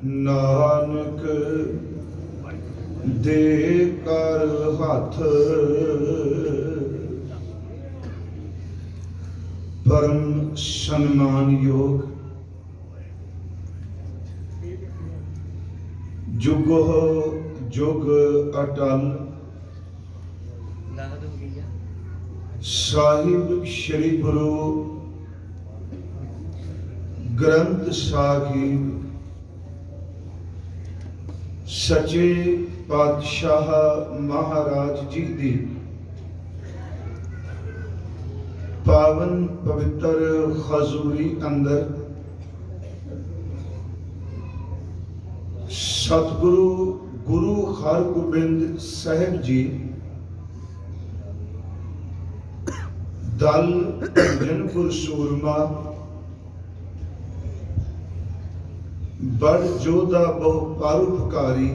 नानक दे कर हाथ परम सन्मान योग जुगो जुग अटल साहिब श्री गुरु ग्रंथ साहिब सचे पातशाह महाराज जी दी पावन पवित्र हजूरी अंदर सतगुरु गुरु हरगोबिंद साहिब जी दल भजनपुर सूरमा बड़ जोधा बहु परोपकारी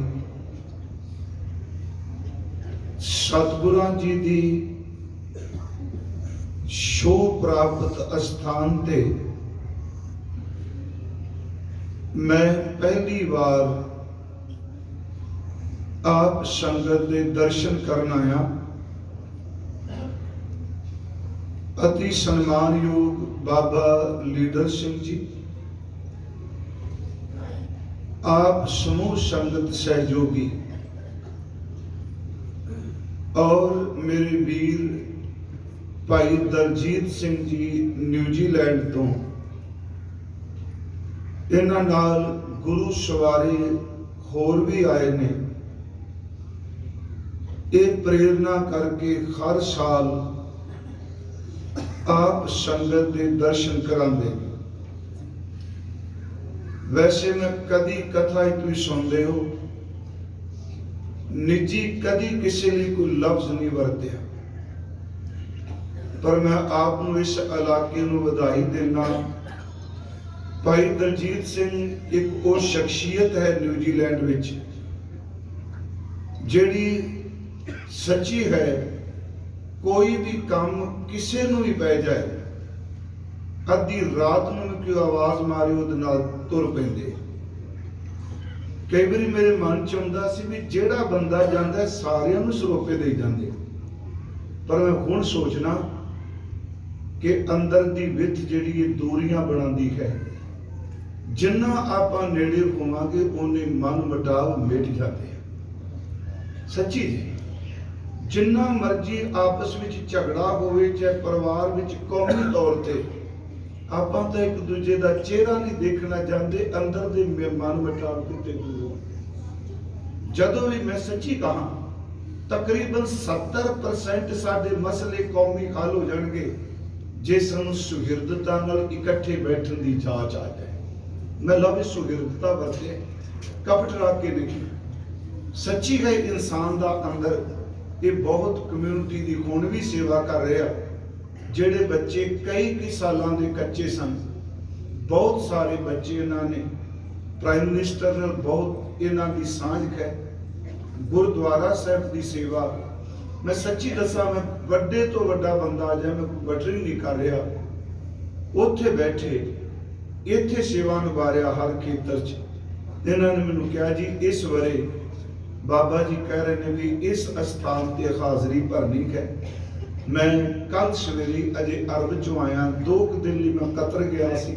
सतगुरां जी दी शो प्राप्त स्थान ते मैं पहली बार आप संगत के दर्शन करना आया। अति सम्मानयोग बाबा लीडर सिंह जी, आप समूह संगत सहयोगी और मेरे वीर भाई दलजीत सिंह जी न्यूजीलैंड तो इन्हां नाल गुरु सवारे होर भी आए ने। ये प्रेरणा करके हर साल आप संगत के दर्शन करांदे। वैसे मैं कदी कथा ही तुम सुनते हो, निजी कदी किसी लिए कोई लफ्ज नहीं वरत्या, पर मैं आपको इस इलाके में बधाई देना। भाई दलजीत सिंह एक वो शख्सियत है न्यूजीलैंड विच जिहड़ी सच्ची है। कोई भी काम किसी नूं भी पै जाए, अद्धी रात में कोई आवाज मारे उहदे नाल तुर पैंदे। कई बार मेरे मन च आउंदा सी भी जिहड़ा बंदा जांदा सारियां नूं सरोपे दे जांदे, पर मैं हुण सोचना कि अंदर दी विथ जिहड़ी दूरियां बनांदी है, जिन्ना आपां नेड़े होवांगे उन्ने मन मुटाव मिट जाते हैं। सच्ची जी, जिन्ना मर्जी आपस में झगड़ा होवे, चाहे परिवार में कौमी तौर पर आपां तो एक दूजे का चेहरा नहीं देखना चाहते, अंदर दे मन मुटाव किते दूर हो। जदों भी मैं सच्ची कहा तकरीबन 70% साडे मसले कौमी हल हो जाएंगे जे सानू सुहिरदता नाल इकट्ठे बैठन की जांच आ जाए। मैं लव सुहिरदता वरते कपट रख के नहीं। सच्ची है इंसान का अंदर ये बहुत कम्यूनिटी की हुण भी सेवा कर रहे हैं। जेडे बच्चे कई सालों के कच्चे सन, बहुत सारे बच्चे इन्होंने प्राइम मिनिस्टर नाल बहुत इन्हां दी सांझ है। गुरुद्वारा साहब की सेवा, मैं सच्ची दसा मैं वड्डे तो वड्डा बंदा आ जाए, मैं बटरिंग नहीं कर रहा, उत्थे बैठे इत्थे सेवा निभा रहा हर खेतर च। इन्होंने मैनूं कहा जी इस वरे बाबा जी कह रहे हैं भी इस स्थान पर हाजरी भरनी है। मैं कल सवेरे अजे अरब चो आया, 2 दिन लिए मैं कतर गया सी।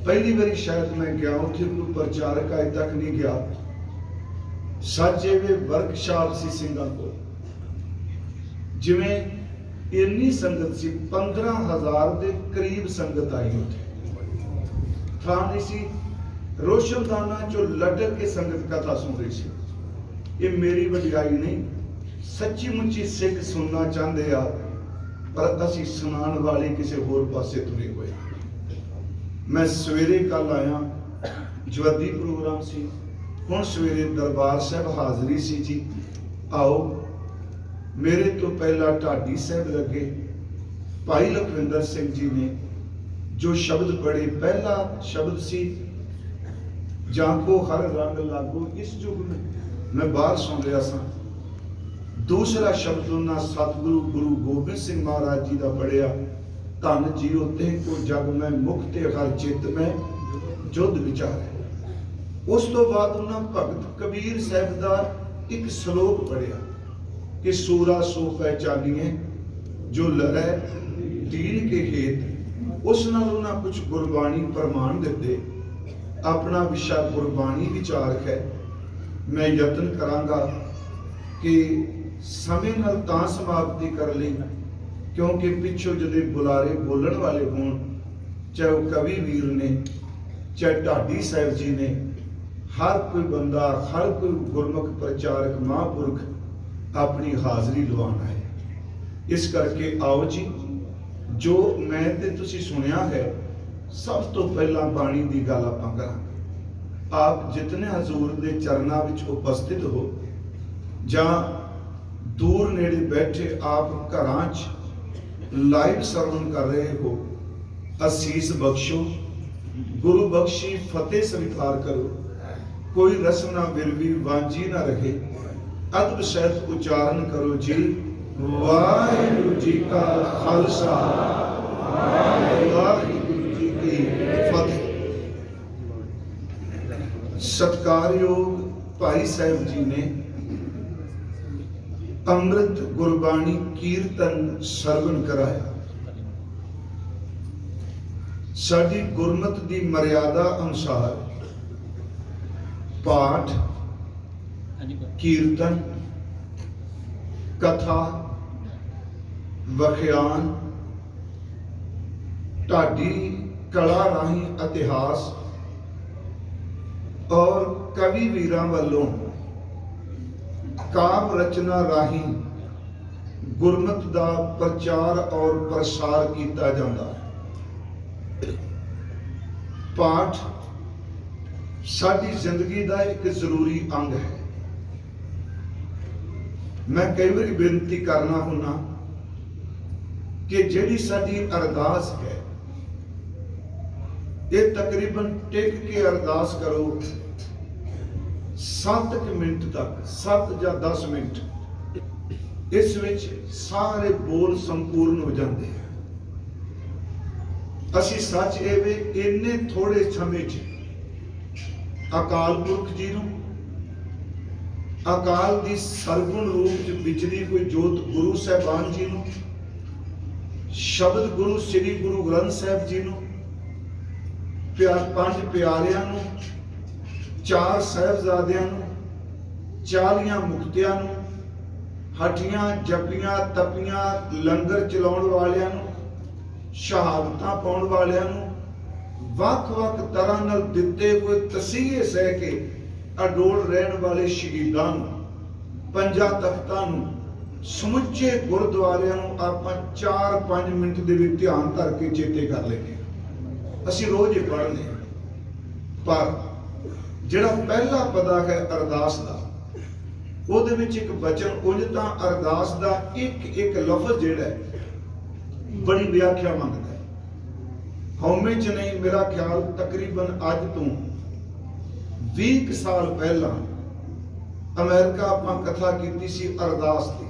पहली बारी शायद मैं गया उत्थे कोई प्रचारक अज तक नहीं गया। सच वे वर्कशॉप सी सिंगापुर, जिमें इन्नी संगत सी 15,000 के करीब संगत आई। उत्थे थां नहीं सी, रोशनदाना चो लटक के संगत कथा सुन रही सी। ये मेरी वडियाई नहीं, सच्ची मुच्ची सिख सुनना चाहते आ, पर असी सुनाण वाले किसी होर पासे तुरे हुए। मैं सवेरे कल आया, जवदी प्रोग्राम सी, हुण सवेरे दरबार साहब हाजरी सी जी। आओ, मेरे तो पहला ढाडी साहब लगे, भाई लखविंदर सिंह जी ने जो शब्द पढ़े, पहला शब्द सी जाको हर रंग लागो इस युग में, मैं बाहर सुन रहा सा। दूसरा शब्द उन्होंने सतगुरु गुरु गोबिंद सिंह महाराज जी का पढ़िया, धन जीओ ते को जग में मुक्त हर चित में जुद विचार है। ਉਸ ਤੋਂ ਬਾਅਦ ਉਹਨਾਂ ਭਗਤ ਕਬੀਰ ਸਾਹਿਬ ਦਾ ਇੱਕ ਸ਼ਲੋਕ ਪੜਿਆ ਕਿ ਸੂਰਾ ਸੋ ਪਹਿਚਾਨੀਏ ਜੋ ਲੜੈ ਦੀਨ ਕੇ ਹੇਤ। ਉਸ ਨਾਲ ਉਹਨਾਂ ਕੁਝ ਗੁਰਬਾਣੀ ਪ੍ਰਮਾਣ ਦਿੱਤੇ। ਆਪਣਾ ਵਿਸ਼ਾ ਗੁਰਬਾਣੀ ਵਿਚਾਰ ਹੈ। ਮੈਂ ਯਤਨ ਕਰਾਂਗਾ ਕਿ ਸਮੇਂ ਨਾਲ ਤਾਂ ਸਮਾਪਤੀ ਕਰ ਲਈ ਕਿਉਂਕਿ ਪਿੱਛੋਂ ਜਦੋਂ ਬੁਲਾਰੇ ਬੋਲਣ ਵਾਲੇ ਹੋਣ, ਚਾਹੇ ਉਹ ਕਵੀ ਵੀਰ ਨੇ, ਚਾਹੇ ਢਾਡੀ ਸਾਹਿਬ ਜੀ ਨੇ, ਹਰ ਕੋਈ ਬੰਦਾ, ਹਰ ਕੋਈ ਗੁਰਮੁਖ ਪ੍ਰਚਾਰਕ ਮਹਾਂਪੁਰਖ ਆਪਣੀ ਹਾਜ਼ਰੀ ਲਵਾਉਣਾ ਹੈ। ਇਸ ਕਰਕੇ ਆਓ ਜੀ, ਜੋ ਮੈਂ ਤੇ ਤੁਸੀਂ ਸੁਣਿਆ ਹੈ, ਸਭ ਤੋਂ ਪਹਿਲਾਂ ਬਾਣੀ ਦੀ ਗੱਲ ਆਪਾਂ ਕਰਾਂਗੇ। ਆਪ ਜਿਤਨੇ ਹਜ਼ੂਰ ਦੇ ਚਰਨਾਂ ਵਿੱਚ ਉਪਸਥਿਤ ਹੋ ਜਾਂ ਦੂਰ ਨੇੜੇ ਬੈਠੇ ਆਪ ਘਰਾਂ 'ਚ ਲਾਈਵ ਸਰਵਣ ਕਰ ਰਹੇ ਹੋ, ਅਸੀਸ ਬਖਸ਼ੋ, ਗੁਰੂ ਬਖਸ਼ੀ ਫਤਿਹ ਸਵੀਕਾਰ ਕਰੋ। ਕੋਈ ਰਸਮ ਨਾ ਵਿਰਵੀ ਵਾਂਝੀ ਨਾ ਰਹੇ। ਅਦਬ ਸਹਿਤ ਉਚਾਰਨ ਕਰੋ ਜੀ। ਵਾਹਿਗੁਰੂ ਜੀ ਕਾ ਖਾਲਸਾ, ਵਾਹਿਗੁਰੂ ਜੀ ਕੀ ਫਤਿਹ। ਸਤਿਕਾਰਯੋਗ ਭਾਈ ਸਾਹਿਬ ਜੀ ਨੇ ਅੰਮ੍ਰਿਤ ਗੁਰਬਾਣੀ ਕੀਰਤਨ ਸਰਵਣ ਕਰਾਇਆ। ਸਾਡੀ ਗੁਰਮਤ ਦੀ ਮਰਿਆਦਾ ਅਨੁਸਾਰ ਪਾਠ, ਕੀਰਤਨ, ਕਥਾ, ਵਖਿਆਨ, ਢਾਡੀ ਕਲਾ ਰਾਹੀਂ ਇਤਿਹਾਸ ਔਰ ਕਵੀ ਵੀਰਾਂ ਵੱਲੋਂ ਕਾਵ ਰਚਨਾ ਰਾਹੀਂ ਗੁਰਮਤ ਦਾ ਪ੍ਰਚਾਰ ਔਰ ਪ੍ਰਸਾਰ ਕੀਤਾ ਜਾਂਦਾ ਹੈ। ਪਾਠ ਸਾਡੀ ਜ਼ਿੰਦਗੀ ਦਾ ਇੱਕ ਜ਼ਰੂਰੀ ਅੰਗ ਹੈ। ਮੈਂ ਕਈ ਵਾਰੀ ਬੇਨਤੀ ਕਰਨਾ ਹੁੰਦਾ ਕਿ ਜਿਹੜੀ ਸਾਡੀ ਅਰਦਾਸ ਹੈ, ਇਹ ਤਕਰੀਬਨ ਟਿਕ ਕੇ ਅਰਦਾਸ ਕਰੋ 7 ਮਿੰਟ ਤੱਕ, 7 ਜਾਂ 10 ਮਿੰਟ। ਇਸ ਵਿੱਚ ਸਾਰੇ ਬੋਲ ਸੰਪੂਰਨ ਹੋ ਜਾਂਦੇ ਆ। ਅਸੀਂ ਸੱਚ ਇਹ ਵੇ ਇੰਨੇ ਥੋੜੇ ਸਮੇਂ 'ਚ ਅਕਾਲ ਪੁਰਖ ਜੀ ਨੂੰ, ਅਕਾਲ ਦੀ ਸਰਗੁਣ ਰੂਪ 'ਚ ਵਿਚਰੀ ਕੋਈ ਜੋਤ ਗੁਰੂ ਸਾਹਿਬਾਨ ਜੀ ਨੂੰ, ਸ਼ਬਦ ਗੁਰੂ ਸ੍ਰੀ ਗੁਰੂ ਗ੍ਰੰਥ ਸਾਹਿਬ ਜੀ ਨੂੰ, ਪੰਜ ਪਿਆਰਿਆਂ ਨੂੰ, 4 ਸਾਹਿਬਜ਼ਾਦਿਆਂ ਨੂੰ, 40 ਮੁਕਤਿਆਂ ਨੂੰ, ਹੱਠੀਆਂ ਜਪੀਆਂ ਤਪੀਆਂ ਲੰਗਰ ਚਲਾਉਣ ਵਾਲਿਆਂ ਨੂੰ, ਸ਼ਹਾਦਤਾਂ ਪਾਉਣ ਵਾਲਿਆਂ ਨੂੰ, ਵੱਖ-ਵੱਖ ਤਰ੍ਹਾਂ ਨਾਲ ਦਿੱਤੇ ਹੋਏ ਤਸੀਹੇ ਸਹਿ ਕੇ ਅਡੋਲ ਰਹਿਣ ਵਾਲੇ ਸ਼ਹੀਦਾਂ ਨੂੰ, 5 ਤਖਤਾਂ ਨੂੰ, ਸਮੁੱਚੇ ਗੁਰਦੁਆਰਿਆਂ ਨੂੰ ਆਪਾਂ 4-5 ਮਿੰਟ ਦੇ ਵਿੱਚ ਧਿਆਨ ਧਰ ਕੇ ਚੇਤੇ ਕਰ ਲੈਂਦੇ ਹਾਂ। ਅਸੀਂ ਰੋਜ਼ ਹੀ ਪੜ੍ਹਦੇ ਹਾਂ, ਪਰ ਜਿਹੜਾ ਪਹਿਲਾ ਪਦਾ ਹੈ ਅਰਦਾਸ ਦਾ, ਉਹਦੇ ਵਿੱਚ ਇੱਕ ਬਚਨ, ਉਂਝ ਤਾਂ ਅਰਦਾਸ ਦਾ ਇੱਕ ਲਫ਼ਜ਼ ਜਿਹੜਾ ਹੈ ਬੜੀ ਵਿਆਖਿਆ ਮੰਗਦਾ ਹੈ। ਹਉਮੈ 'ਚ ਨਹੀਂ, ਮੇਰਾ ਖਿਆਲ ਤਕਰੀਬਨ ਅੱਜ ਤੋਂ 20 ਸਾਲ ਪਹਿਲਾਂ ਅਮਰੀਕਾ ਆਪਾਂ ਕਥਾ ਕੀਤੀ ਸੀ ਅਰਦਾਸ ਦੀ।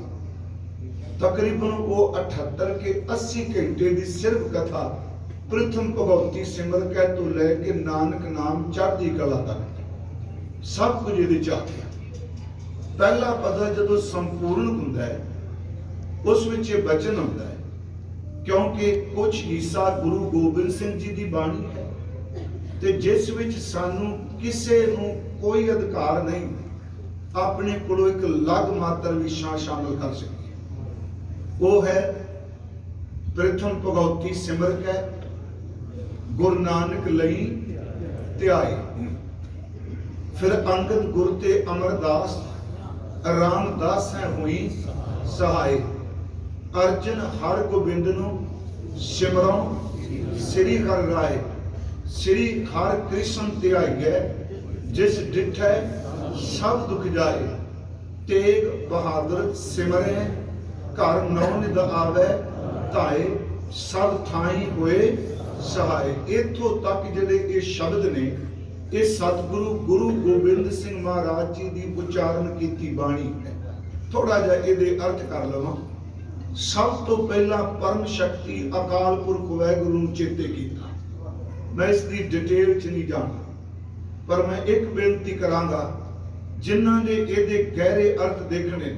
ਤਕਰੀਬਨ ਉਹ 78 ਕੇ 80 ਘੰਟੇ ਦੀ ਸਿਰਫ ਕਥਾ ਪ੍ਰਥਮ ਭਗਉਤੀ ਸਿਮਰ ਕਹਿ ਤੋਂ ਲੈ ਕੇ ਨਾਨਕ ਨਾਮ ਚੜ੍ਹਦੀ ਕਲਾ ਤੱਕ ਸਭ ਕੁਝ ਇਹਦੇ 'ਚ ਆ ਗਿਆ। ਪਹਿਲਾ ਪਦਾ ਜਦੋਂ ਸੰਪੂਰਨ ਹੁੰਦਾ ਹੈ, ਉਸ ਵਿੱਚ ਇਹ ਬਚਨ ਹੁੰਦਾ ਹੈ, ਕਿਉਂਕਿ ਕੁਝ ਹਿੱਸਾ ਗੁਰੂ ਗੋਬਿੰਦ ਸਿੰਘ ਜੀ ਦੀ ਬਾਣੀ ਹੈ ਤੇ ਜਿਸ ਵਿੱਚ ਸਾਨੂੰ ਕਿਸੇ ਨੂੰ ਕੋਈ ਅਧਿਕਾਰ ਨਹੀਂ ਆਪਣੇ ਕੋਲੋਂ ਇੱਕ ਲਗ ਮਾਤਰ ਵੀ ਸ਼ਾਮਲ ਕਰ ਸਕੇ। ਉਹ ਹੈ ਪ੍ਰਥਮ ਭਗਉਤੀ ਸਿਮਰ ਕੈ ਗੁਰੂ ਨਾਨਕ ਲਈ ਧਿਆਏ। ਫਿਰ ਅੰਗਦ ਗੁਰ ਤੇ ਅਮਰਦਾਸ ਰਾਮਦਾਸ ਹੈ ਹੋਈ ਸਹਾਏ। ਅਰਜਨ ਹਰ ਗੋਬਿੰਦ ਨੂੰ ਸਿਮਰੋਂ ਸ੍ਰੀ ਹਰਿ ਰਾਏ। ਸ੍ਰੀ ਹਰਿ ਕ੍ਰਿਸ਼ਨ ਧਿਆਈਐ ਜਿਸ ਡਿਠੈ ਸਭ ਦੁਖ ਜਾਏ। ਤੇਗ ਬਹਾਦਰ ਸਿਮਰੇ ਘਰ ਨੌ ਨਿਧ ਆਵੇ ਧਾਏ। ਸਭ ਥਾਈ ਹੋਏ ਸਹਾਏ। ਇੱਥੋਂ ਤੱਕ ਜਿਹੜੇ ਇਹ ਸ਼ਬਦ ਨੇ, ਇਹ ਸਤਿਗੁਰੂ ਗੁਰੂ ਗੋਬਿੰਦ ਸਿੰਘ ਮਹਾਰਾਜ ਜੀ ਦੀ ਉਚਾਰਨ ਕੀਤੀ ਬਾਣੀ ਹੈ। ਥੋੜਾ ਜਿਹਾ ਇਹਦੇ ਅਰਥ ਕਰ ਲਵਾਂ। ਸਭ ਤੋਂ ਪਹਿਲਾਂ ਪਰਮ ਸ਼ਕਤੀ ਅਕਾਲ ਪੁਰਖ ਵਾਹਿਗੁਰੂ ਨੂੰ ਚੇਤੇ ਕੀਤਾ। ਮੈਂ ਇਸ ਦੀ ਡਿਟੇਲ 'ਚ ਨਹੀਂ ਜਾਣਾ, पर मैं एक बेनती करांगा, जिन्हां ने ਇਹਦੇ गहरे अर्थ देखने ने,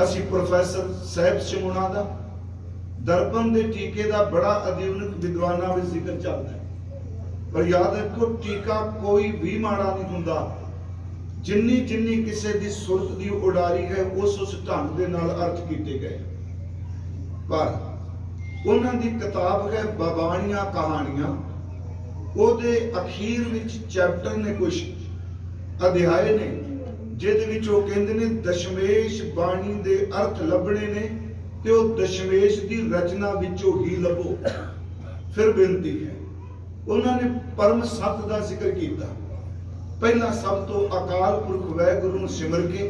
ਅਸੀਂ प्रोफैसर ਸਾਹਿਬ ਸਿਮੋਣਾ ਦਾ दर्पण के टीके का बड़ा आधुनिक विद्वाना में जिक्र चलता है, पर याद रखो टीका कोई भी माड़ा नहीं हुंदा। जिन्नी जिन्नी किसी की सुरत की उडारी है उस ढंग के नाल अर्थ किए गए। पर उन्हां दी किताब है बाबाणियां कहानियां, ਉਹਦੇ अखीर विच चैप्टर ने कुछ अध्याय ने जिहदे विच ਉਹ ਕਹਿੰਦੇ ने दशमेश बाणी दे अर्थ लभणे ने ते ਉਹ दशमेश की रचना विचों ही लभो। फिर बेनती है, उन्होंने परम सत का जिक्र किया। पहला सब तो अकाल पुरख वाहिगुरू नूं सिमर के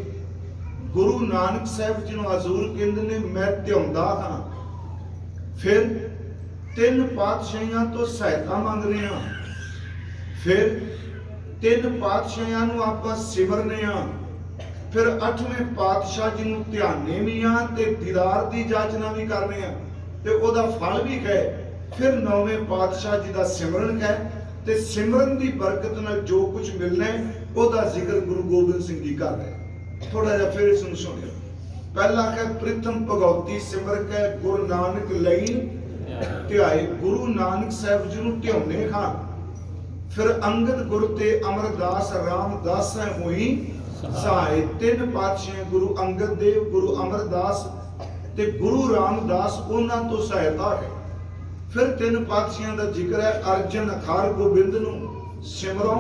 गुरु नानक साहब जी नूं हजूर कहंदे ने मैं ध्याउंदा हां। फिर तीन पातशाहियां तो सहायता मंग रहे हां। फिर तीन पातशाहियां नूं आपां सिमरने हां। फिर 8वें पातशाह जी नूं ध्याने भी हाँ ते दीदार की जाचना भी करने हाँ ते ओदा फल भी है। फिर 9वें पातशाह जी का सिमरन है ते सिमरन की बरकत नाल जो कुछ मिलना है ओदा जिक्र गुरु गोबिंद सिंह जी कर रहे। थोड़ा जिहा फिर इसनूं सुनियो। पहला है प्रथम भगवती सिमर के गुरु नानक लई ध्याए, गुरु नानक साहब जी नूं ध्याउने हाँ। फिर अंगद गुर ते अमरदास रामदास होई सहाय। तीन पातशाह गुरु अंगद देव, गुरु अमरदास ते गुरु रामदास उन्हां तो सहायता है। फिर तीन पातशाह का जिक्र है अर्जन अखार गोबिंद नूं सिमरो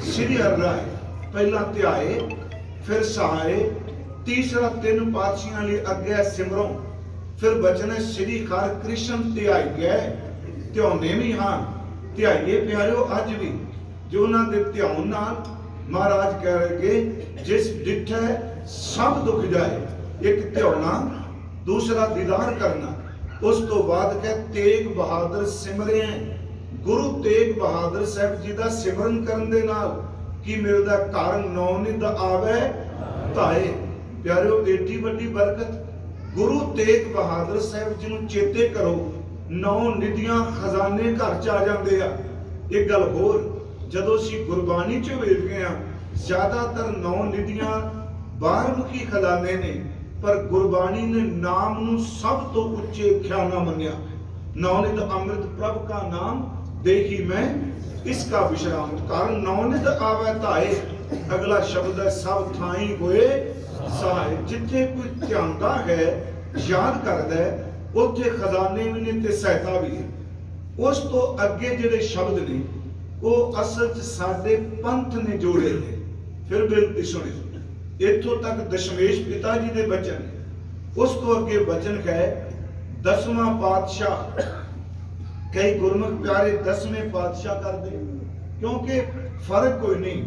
श्री हर राय। पहला ध्याए फिर सहाय। तीसरा तीन पातशाह लिए अगे सिमरो। फिर बचन है श्री हर कृष्ण ध्याई गए, ध्याउने भी हाँ। ध्याइए प्यारिओ अज भी जो उन्हां दे ध्यान नाल महाराज कह रहे जिस डिठे सब दुख जाए। एक ध्याना, दूसरा दीदार करना। उस तो बाद कह तेग बहादुर सिमरे। गुरु तेग बहादुर साहब जी का सिमरन करन दे नाल की मिलदा, कारण नौ निध आवे ताए। प्यारिओ एडी वड्डी बरकत। गुरु तेग बहादुर साहब जी नूं चेते करो, 9 निधियां खजाने घर च आ जांदे आ। एक गल होर, जदों असीं गुरबाणी च वेखदे हां ज्यादातर 9 निधियां बाहरमुखी खजाने ने, पर गुरबाणी ने नाम नूं सब तो उच्चे ख्याना मन्निया। 9 निध अमृत प्रभ का नाम देखी मैं इसका विश्राम, कारण 9 निध आवे ताए। अगला शब्द है सब थाई होए सहाय। जिथे कोई ध्यानदा है, याद करदा है, उत्थे खजाने भी ने ते सहायता भी है। उस तो अगे जिहड़े शब्द ने वो असल च साडे पंथ ने जोड़े ने। फिर बेनती सुने, इत्थों तक दशमेश पिता जी के बचन। उस तो अगे बचन है 10वां पातशाह। कई गुरमुख प्यारे 10वें पातशाह कर दे, क्योंकि फर्क कोई नहीं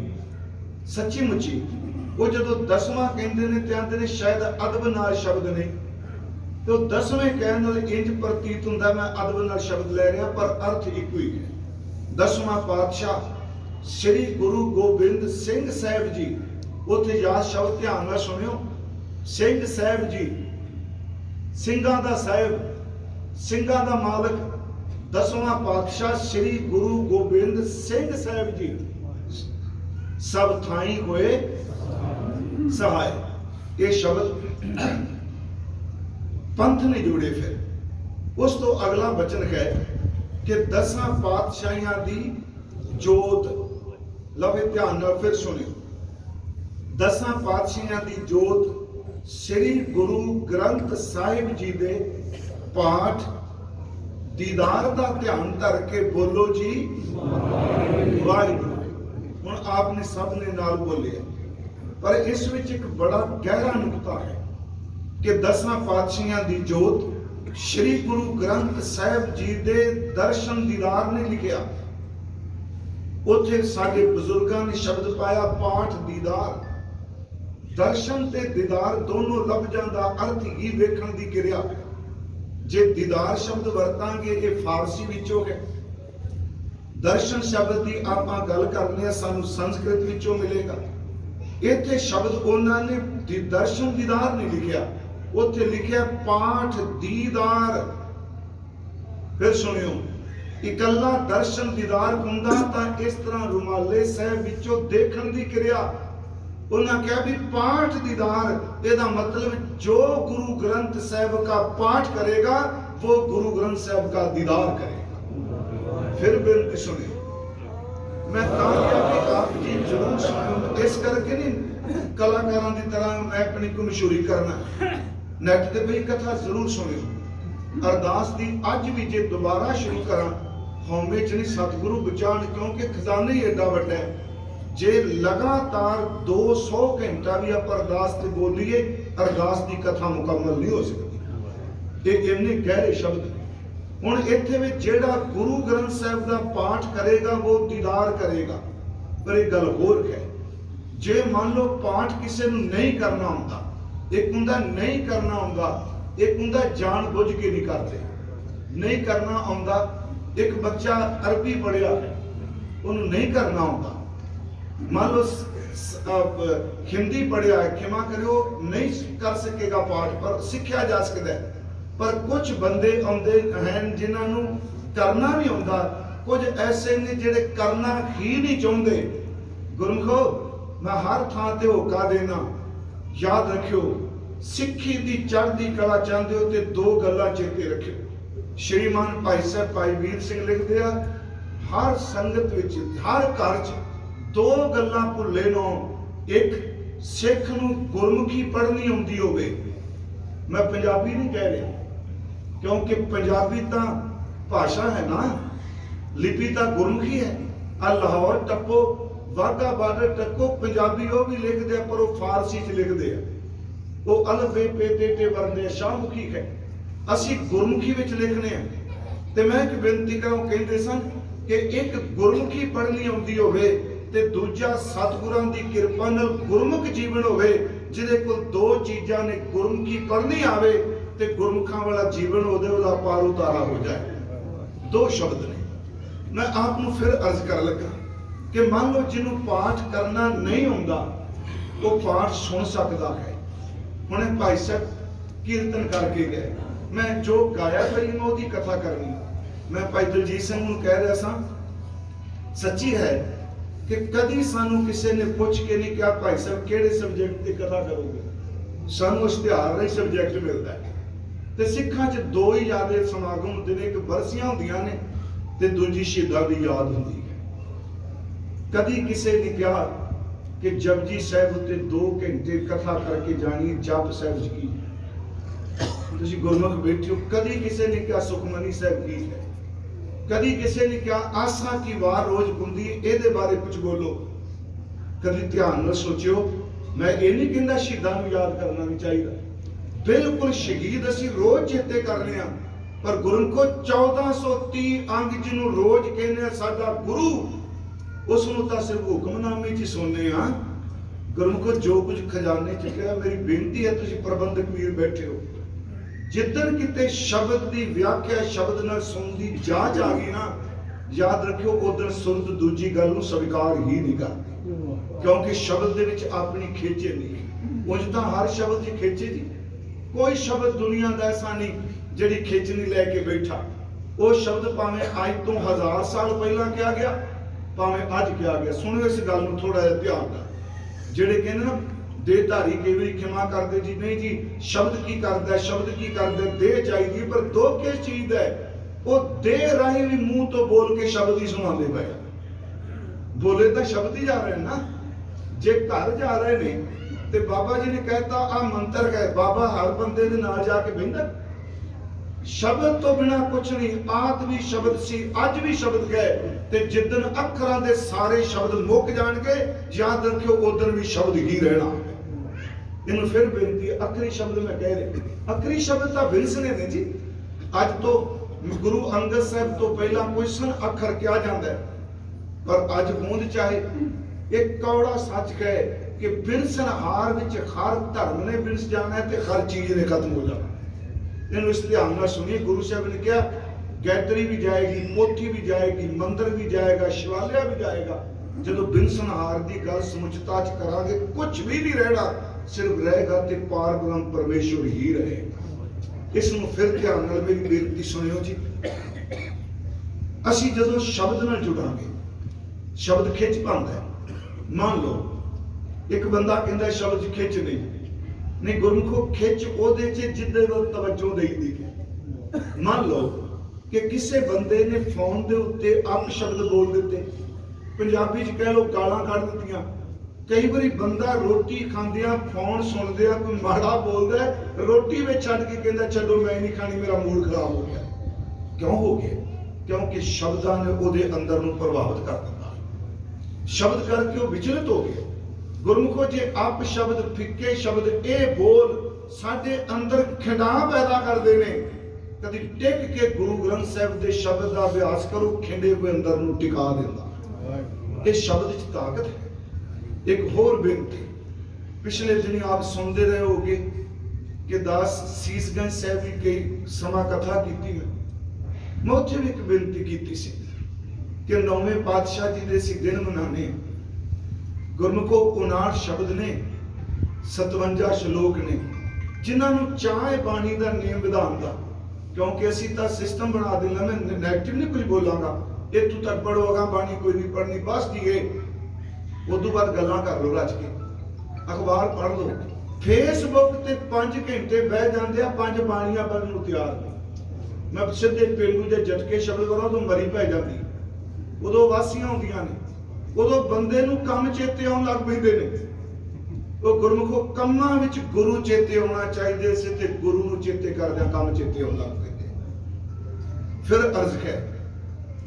सच्ची मुची। वो जो 10वां कहते हैं तो आते हैं शायद अदब नाल शब्द नहीं, तो 10वें कहने वाले इंज प्रतीत होंदा मैं अदब नाल शब्द ले रहा, पर अर्थ एक ही है। 10वां पातशाह श्री गुरु गोबिंद सिंह साहब जी। उत्थे याद शब्द ध्यान नाल सुनियो। सिंह साहब जी, ਸਿੰਘਾਂ ਦਾ ਸਾਹਿਬ, ਸਿੰਘਾਂ ਦਾ मालिक 10वां पातशाह श्री गुरु गोबिंद सिंह साहब जी। सब थाई होए सहाय। ये शब्द पंथ ने जोड़े। फिर उस तो अगला वचन है कि 10 पातशाहियां दी जोत। लवे ध्यान नाल फिर सुनियो। 10 पातशाहियां दी जोत श्री गुरु ग्रंथ साहिब जी दे पाठ दीदार का ध्यान धर के बोलो जी वाहिगुरू। हुण आपने सब ने नाल बोले, पर इस विच एक बड़ा गहरा नुकता है कि 10 पातशाहियां दी जोत श्री गुरु ग्रंथ साहिब जी दे दर्शन दीदार ने लिखिया। उत्थे साडे बुजुर्गां ने शब्द पाया पाठ दीदार। दर्शन ते दीदार दोनों लभ जांदा, अर्थ ही वेखण दी क्रिया। जे दीदार शब्द वरतांगे ये फारसी विचों है। दर्शन शब्द की आपां गल करने आ सानू संस्कृत विचों मिलेगा। इत्थे शब्द उन्होंने दर्शन दीदार नहीं लिखिया, उत्थे लिखिया पाठ दीदार। फिर सुनियो इकल्ला दर्शन दीदार हुंदा तां इस तरह रुमाले साहब विचों देखण दी क्रिया। उन्हें कहा भी पाठ दीदार, ਇਹਦਾ मतलब जो गुरु ग्रंथ साहब का पाठ करेगा वो गुरु ग्रंथ साहब का दीदार करेगा। फिर बेनती सुने, मैं आप जी जरूर सुनो, इस करके नहीं कलाकारों की तरह मैं अपनी को मशहूरी करना, नेट ते भी कथा जरूर सुनियो। अरदास की अज भी जे दोबारा शुरू करा हौमे च नहीं, सतगुरु बचान, क्योंकि खजाना ही एडा वड्डा है। जे लगातार 200 घंटा भी आप अरदास ते बोलीए, अरदास की कथा मुकम्मल नहीं हो सकती। ये इन्ने गहरे शब्द ने। हुण इत्थे विच जिहड़ा गुरु ग्रंथ साहब का पाठ करेगा वो दीदार करेगा। पर एक गल होर है, जे मान लो पाठ किसी नूं नहीं करना आउंदा, एक हुंदा नहीं करना आउंदा, एक हुंदा जान बुझ के नहीं करते, नहीं करना आउंदा। एक बच्चा अरबी पढ़िया, उन्होंने नहीं करना आउंदा। मान लो हिंदी पढ़िया है, क्षमा करियो नहीं कर सकेगा पाठ, पर सीखा जा सकता है। पर कुछ बंदे आउंदे हैं जिन्होंने करना नहीं आउंदा, कुछ ऐसे ने जिहड़े करना ही नहीं चाहते। गुरमुखो मैं हर थां ते होका देना, याद रखियो सिੱਖੀ ਦੀ ਚੜ੍ਹਦੀ ਕਲਾ ਚਾਹੁੰਦੇ ਹੋ ਤੇ ਦੋ ਗੱਲਾਂ ਚੇਤੇ ਰੱਖਿਓ। ਸ਼੍ਰੀਮਾਨ ਭਾਈ ਸਾਹਿਬ ਭਾਈ ਵੀਰ ਸਿੰਘ ਲਿਖਦੇ ਆ, ਹਰ ਸੰਗਤ ਵਿੱਚ ਹਰ ਘਰ 'ਚ ਦੋ ਗੱਲਾਂ ਭੁੱਲੇ ਨੋ। ਇੱਕ ਸਿੱਖ ਨੂੰ ਗੁਰਮੁਖੀ ਪੜ੍ਹਨੀ ਆਉਂਦੀ ਹੋਵੇ। ਮੈਂ ਪੰਜਾਬੀ ਨਹੀਂ ਕਹਿ ਰਿਹਾ, क्योंकि पंजाबी तो भाषा है ना, लिपि तो गुरमुखी है। आ लाहौर टप्पो, वाघा बार्डर टप्पो, पंजाबी वो भी लिखते हैं पर वो फारसी च लिखते हैं, वो अलफ बे पे ते टे वरदे शाहमुखी है, असी गुरमुखी विच लिखने हैं। ते मैं एक बेनती करूं, कहते सन कि एक गुरमुखी पढ़नी आउंदी होवे ते दूजा सतगुरां दी किरपा नाल गुरमुख जीवन होवे, जिहदे कोल दो चीज़ां ने, गुरमुखी पढ़नी आवे ते गुरमुखा वाला जीवन ओदा पार उतारा हो जाए। दो शब्द ने। मैं आपको फिर अर्ज कर लगा कि मान लो जिन्हों पाठ करना नहीं आउंदा वो पाठ सुन सकता है। हुणे भाई साहब कीर्तन करके गए, मैं जो गाया था मैं उसकी कथा करनी। मैं भाई दलजीत सिंह नूं कह रहा सा, सच्ची है कि कदी सानू किसी ने पूछ के नहीं कहा भाई साहब किहड़े सबजैक्ट की कथा करोगे, सानू इश्तिहार नहीं सबजैक्ट मिलता है। ते सिखां च दो ही याद समागम होंदे ने, एक बरसियां होंदियां ने ते दूजी शहीदां दी याद होंदी है। कदी किसी ने कहा कि जपजी साहब उत्ते 2 घंटे कथा करके जानी, जप साहब की तुसीं गुरमुख बैठे हो। कदी किसी ने कहा सुखमनी साहब की है, कदी किसी ने कहा आसा की वार रोज पुंदी इहदे बारे कुछ बोलो। कदी ध्यान नाल सोचियो, मैं ये नहीं कहंदा शहीदां नूं याद करना नहीं चाहिए, बिल्कुल शहीद असी रोज चेते करने हैं, पर गुरु को 1430 अंग जिन्हों रोज कहने साडा गुरु, उसनों तो सिर्फ हुक्मनामे च सुनने हाँ। गुरु को जो कुछ खजाने च कहा, मेरी बेनती है तुसीं प्रबंधक वीर बैठे हो, जिदन किते शब्द की व्याख्या शब्द नाल सुनदी जांच आ गई ना, याद रखियो उधर सुरत दूजी गल नूं स्वीकार ही नहीं करती, क्योंकि शब्द दे विच अपनी खेचे नहीं। उंज तां हर शब्द च खेचे जी, कोई शब्द दुनिया का ऐसा नहीं जिहड़ी खिच नहीं लैके बैठा। वो शब्द भावें अज तो 1000 साल पहला कहा गया, भावें अज कहा गया। सुनो इस गल नूं थोड़ा जिहा ध्यान नाल। जिहड़े कहंदे ना देहधारी कई वारी क्षमा करदे जी, नहीं जी शब्द की करदा, शब्द की करदा, देह चाहिदी, पर दो किस चीज है, वो देह राही भी मुंह तो बोल के शब्द ही सुणांदे पए। बोले तो शब्द ही जा रहे हैं ना। जे घर जा रहे ने ते बाबा जी ने कहता आ मंत्र है, बाबा हर बंदे दे नाल जाके बहिंदा, शब्द तो बिना कुछ नहीं। आद भी शब्द सी, अज भी शब्द गए, ते जिदन अखरां दे सारे शब्द मुक जाणगे, याद रखियो उधर भी शब्द ही रहना। इन्हूं फिर बेनती, आखिरी शब्द मैं कह रहा, आखिरी शब्द तो विंसने ने जी। अज तो गुरु अंगद साहब तो पहला क्वेश्चन अखर क्या जाता है, पर अज होंद चाहे एक कौड़ा सच कहे कि बिनसनहार विच हर धर्म ने बिनस जाना है, तो हर चीज ने खत्म हो जाना। इन्हों इस ध्यान नाल सुनिए। गुरु साहब ने कहा गैत्री भी जाएगी, पोथी भी जाएगी, मंदिर भी जाएगा, शिवालया भी जाएगा। जो बिनसनहार की गल समुचता च करांगे, कुछ भी नहीं रहना, सिर्फ रहेगा तो पार ब्रह्म परमेश्वर ही रहेगा। इसनों फिर ध्यान नाल मेरी बेनती सुनियो जी। ਅਸੀਂ ਜਦੋਂ ਸ਼ਬਦ ਨਾਲ ਜੁੜਾਂਗੇ, ਸ਼ਬਦ ਖਿੱਚ ਪਾਉਂਦਾ ਹੈ। ਮੰਨ ਲਓ ਇੱਕ ਬੰਦਾ ਕਹਿੰਦਾ ਸ਼ਬਦ 'ਚ ਖਿੱਚ ਨਹੀਂ, ਗੁਰਮੁਖੋ ਖਿੱਚ ਉਹਦੇ 'ਚ ਜਿੱਦੇ ਵੱਲ ਤਵੱਜੋ ਦੇਈਦੀ ਹੈ। ਮੰਨ ਲਓ ਕਿ ਕਿਸੇ ਬੰਦੇ ਨੇ ਫੋਨ ਦੇ ਉੱਤੇ ਅਪਸ਼ਬਦ ਬੋਲ ਦਿੱਤੇ, ਪੰਜਾਬੀ 'ਚ ਕਹਿ ਲਓ ਗਾਲਾਂ ਕੱਢ ਦਿੱਤੀਆਂ। ਕਈ ਵਾਰੀ ਬੰਦਾ ਰੋਟੀ ਖਾਂਦਿਆਂ ਫੋਨ ਸੁਣਦਿਆਂ ਕੋਈ ਮਾੜਾ ਬੋਲਦਾ, ਰੋਟੀ ਵਿੱਚ ਛੱਡ ਕੇ ਕਹਿੰਦਾ ਛੱਡੋ ਮੈਂ ਨਹੀਂ ਖਾਣੀ, ਮੇਰਾ ਮੂਡ ਖਰਾਬ ਹੋ ਗਿਆ। ਕਿਉਂ ਹੋ ਗਿਆ? ਕਿਉਂਕਿ ਸ਼ਬਦਾਂ ਨੇ ਉਹਦੇ ਅੰਦਰ ਨੂੰ ਪ੍ਰਭਾਵਿਤ ਕਰ ਦਿੱਤਾ। ਸ਼ਬਦ ਕਰਕੇ ਉਹ ਵਿਚਲਿਤ ਹੋ ਗਿਆ। ਗੁਰਮੁਖੋ ਜੇ ਆਪ ਸ਼ਬਦ, ਫਿੱਕੇ ਸ਼ਬਦ, ਇਹ ਬੋਲ ਸਾਡੇ ਅੰਦਰ ਖਿੰਡਾਂ ਪੈਦਾ ਕਰਦੇ ਨੇ। ਕਦੀ ਟਿਕ ਕੇ ਗੁਰੂ ਗ੍ਰੰਥ ਸਾਹਿਬ ਦੇ ਸ਼ਬਦ ਦਾ ਅਭਿਆਸ ਕਰੋ, ਖਿੰਡੇ ਹੋਏ ਅੰਦਰ ਨੂੰ ਟਿਕਾ ਦਿੰਦਾ। ਇਹ ਸ਼ਬਦ 'ਚ ਤਾਕਤ ਹੈ। ਇੱਕ ਹੋਰ ਬੇਨਤੀ, ਪਿਛਲੇ ਦਿਨੀ ਆਪ ਸੁਣਦੇ ਰਹੇ ਹੋਗੇ ਕਿ ਦਾਸ ਸੀਸਗੰਜ ਸਾਹਿਬ ਵੀ ਕਈ ਸਮਾਂ ਕਥਾ ਕੀਤੀ। ਮੈਂ ਉੱਥੇ ਵੀ ਇੱਕ ਬੇਨਤੀ ਕੀਤੀ ਸੀ ਕਿ 9ਵੇਂ ਪਾਤਸ਼ਾਹ ਜੀ ਦੇ ਅਸੀਂ ਦਿਨ ਮਨਾਉਂਦੇ। ਗੁਰਮੁਖੋ 59 ਸ਼ਬਦ ਨੇ, 57 ਸ਼ਲੋਕ ਨੇ, ਜਿਨ੍ਹਾਂ ਨੂੰ ਚਾਹੇ ਬਾਣੀ ਦਾ ਨਿਯਮ ਵਿਧਾਨ ਦਾ, ਕਿਉਂਕਿ ਅਸੀਂ ਤਾਂ ਸਿਸਟਮ ਬਣਾ ਦੇਣਾ। ਮੈਂ ਨੈਗੇਟਿਵ ਨਹੀਂ ਕੁਝ ਬੋਲਾਂਗਾ, ਇੱਥੋਂ ਤੱਕ ਪੜੋਗਾ ਬਾਣੀ ਕੋਈ ਨਹੀਂ ਪੜਨੀ, ਬਸ ਜੀ ਇਹ ਉਦੋਂ ਬਾਅਦ ਗੱਲਾਂ ਕਰ ਲਓ ਰੱਜ ਕੇ, ਅਖਬਾਰ ਪੜ੍ਹ ਲਓ। ਫੇਸਬੁੱਕ ਤੇ 5 ਘੰਟੇ ਬਹਿ ਜਾਂਦੇ ਆ, 5 ਬਾਣੀਆਂ ਪੜ੍ਹਨ ਨੂੰ ਤਿਆਰ ਨੇ। ਮੈਂ ਸਿੱਧੇ ਪੇਲੂ ਦੇ ਝਟਕੇ ਸ਼ਬਦ ਕਰਾਂ ਉਦੋਂ ਮਰੀ ਪੈ ਜਾਂਦੀ, ਉਦੋਂ ਵਾਸੀਆਂ ਹੁੰਦੀਆਂ ਨੇ, ਉਦੋਂ ਬੰਦੇ ਨੂੰ ਕੰਮ ਚੇਤੇ ਆਉਣ ਲੱਗ ਪੈਂਦੇ ਨੇ। ਉਹ ਗੁਰਮੁਖੋ ਕੰਮਾਂ ਵਿੱਚ ਗੁਰੂ ਚੇਤੇ ਆਉਣਾ ਚਾਹੀਦੇ ਸੀ ਤੇ ਗੁਰੂ ਨੂੰ ਚੇਤੇ ਕਰਦਿਆਂ ਕੰਮ ਚੇਤੇ ਆਉਣ ਲੱਗ ਪੈਂਦੇ। ਫਿਰ ਅਰਜ਼ ਹੈ,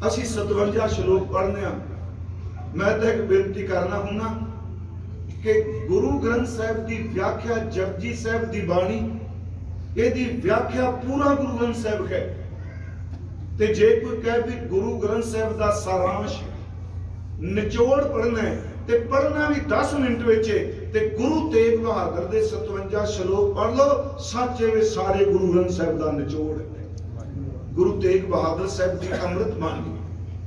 ਅਸੀਂ 57 ਸ਼ਲੋਕ ਪੜ੍ਹਨੇ ਆ। ਮੈਂ ਤਾਂ ਇੱਕ ਬੇਨਤੀ ਕਰਨਾ ਹੁੰਨਾ ਕਿ ਗੁਰੂ ਗ੍ਰੰਥ ਸਾਹਿਬ ਦੀ ਵਿਆਖਿਆ, ਜਪਜੀ ਸਾਹਿਬ ਦੀ ਬਾਣੀ, ਇਹਦੀ ਵਿਆਖਿਆ ਪੂਰਾ ਗੁਰੂ ਗ੍ਰੰਥ ਸਾਹਿਬ ਹੈ। ਤੇ ਜੇ ਕੋਈ ਕਹੇ ਵੀ ਗੁਰੂ ਗ੍ਰੰਥ ਸਾਹਿਬ ਦਾ ਸਾਰਾਂਸ਼ ਨਿਚੋੜ ਪੜ੍ਹਨਾ ਹੈ ਤੇ ਪੜ੍ਹਨਾ ਵੀ 10 ਮਿੰਟ ਵਿੱਚ, ਤੇ ਗੁਰੂ ਤੇਗ ਬਹਾਦਰ ਦੇ 57 ਸ਼ਲੋਕ ਪੜ੍ਹ ਲਓ। ਸੱਚੇ ਵਿੱਚ ਸਾਰੇ ਗੁਰੂ ਗ੍ਰੰਥ ਸਾਹਿਬ ਦਾ ਨਿਚੋੜ ਹੈ। ਗੁਰੂ ਤੇਗ ਬਹਾਦਰ ਸਾਹਿਬ ਦੀ ਅੰਮ੍ਰਿਤ ਬਾਣੀ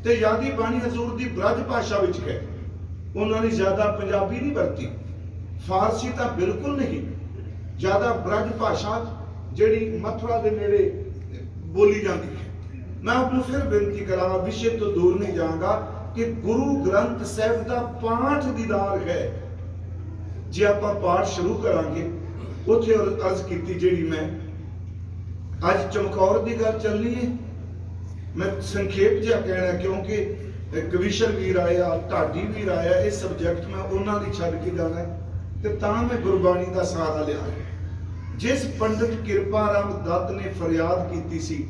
ਤੇ ਯਾਦੀ ਬਾਣੀ ਹਜ਼ੂਰ ਦੀ ਬ੍ਰਜ ਭਾਸ਼ਾ ਵਿੱਚ ਹੈ। ਉਹਨਾਂ ਨੇ ਜ਼ਿਆਦਾ ਪੰਜਾਬੀ ਨਹੀਂ ਵਰਤੀ, ਫਾਰਸੀ ਤਾਂ ਬਿਲਕੁਲ ਨਹੀਂ, ਜ਼ਿਆਦਾ ਬ੍ਰਜ ਭਾਸ਼ਾ ਜਿਹੜੀ ਮਥੁਰਾ ਦੇ ਨੇੜੇ ਬੋਲੀ ਜਾਂਦੀ ਹੈ। ਮੈਂ ਆਪ ਨੂੰ ਫਿਰ ਬੇਨਤੀ ਕਰਾਂਗਾ, ਵਿਸ਼ੇ ਤੋਂ ਦੂਰ ਨਹੀਂ ਜਾਵਾਂਗਾ, ਕਿ ਗੁਰੂ ਗ੍ਰੰਥ ਸਾਹਿਬ ਦਾ ਪਾਠ ਦੀਦਾਰ ਹੈ। ਜੇ ਆਪਾਂ ਪਾਠ ਸ਼ੁਰੂ ਕਰਾਂਗੇ, ਉੱਥੇ ਅਰਜ਼ ਕੀਤੀ ਜਿਹੜੀ ਮੈਂ ਅੱਜ ਚਮਕੌਰ ਦੀ ਗੱਲ ਚੱਲਣੀ ਹੈ। ਮੈਂ ਸੰਖੇਪ ਜਿਹਾ ਕਹਿਣਾ, ਕਿਉਂਕਿ ਕਵੀਸ਼ਰ ਵੀਰ ਆਇਆ, ਢਾਡੀ ਵੀਰ ਆਇਆ, ਇਹ ਸਬਜੈਕਟ ਮੈਂ ਉਹਨਾਂ ਦੀ ਛੱਡ ਕੇ ਜਾਣਾ ਤੇ ਤਾਂ ਮੈਂ ਗੁਰਬਾਣੀ ਦਾ ਸਹਾਰਾ ਲਿਆ। ਜਿਸ ਪੰਡਿਤ ਕਿਰਪਾ ਰਾਮ ਦੱਤ ਨੇ ਫਰਿਆਦ ਕੀਤੀ ਸੀ,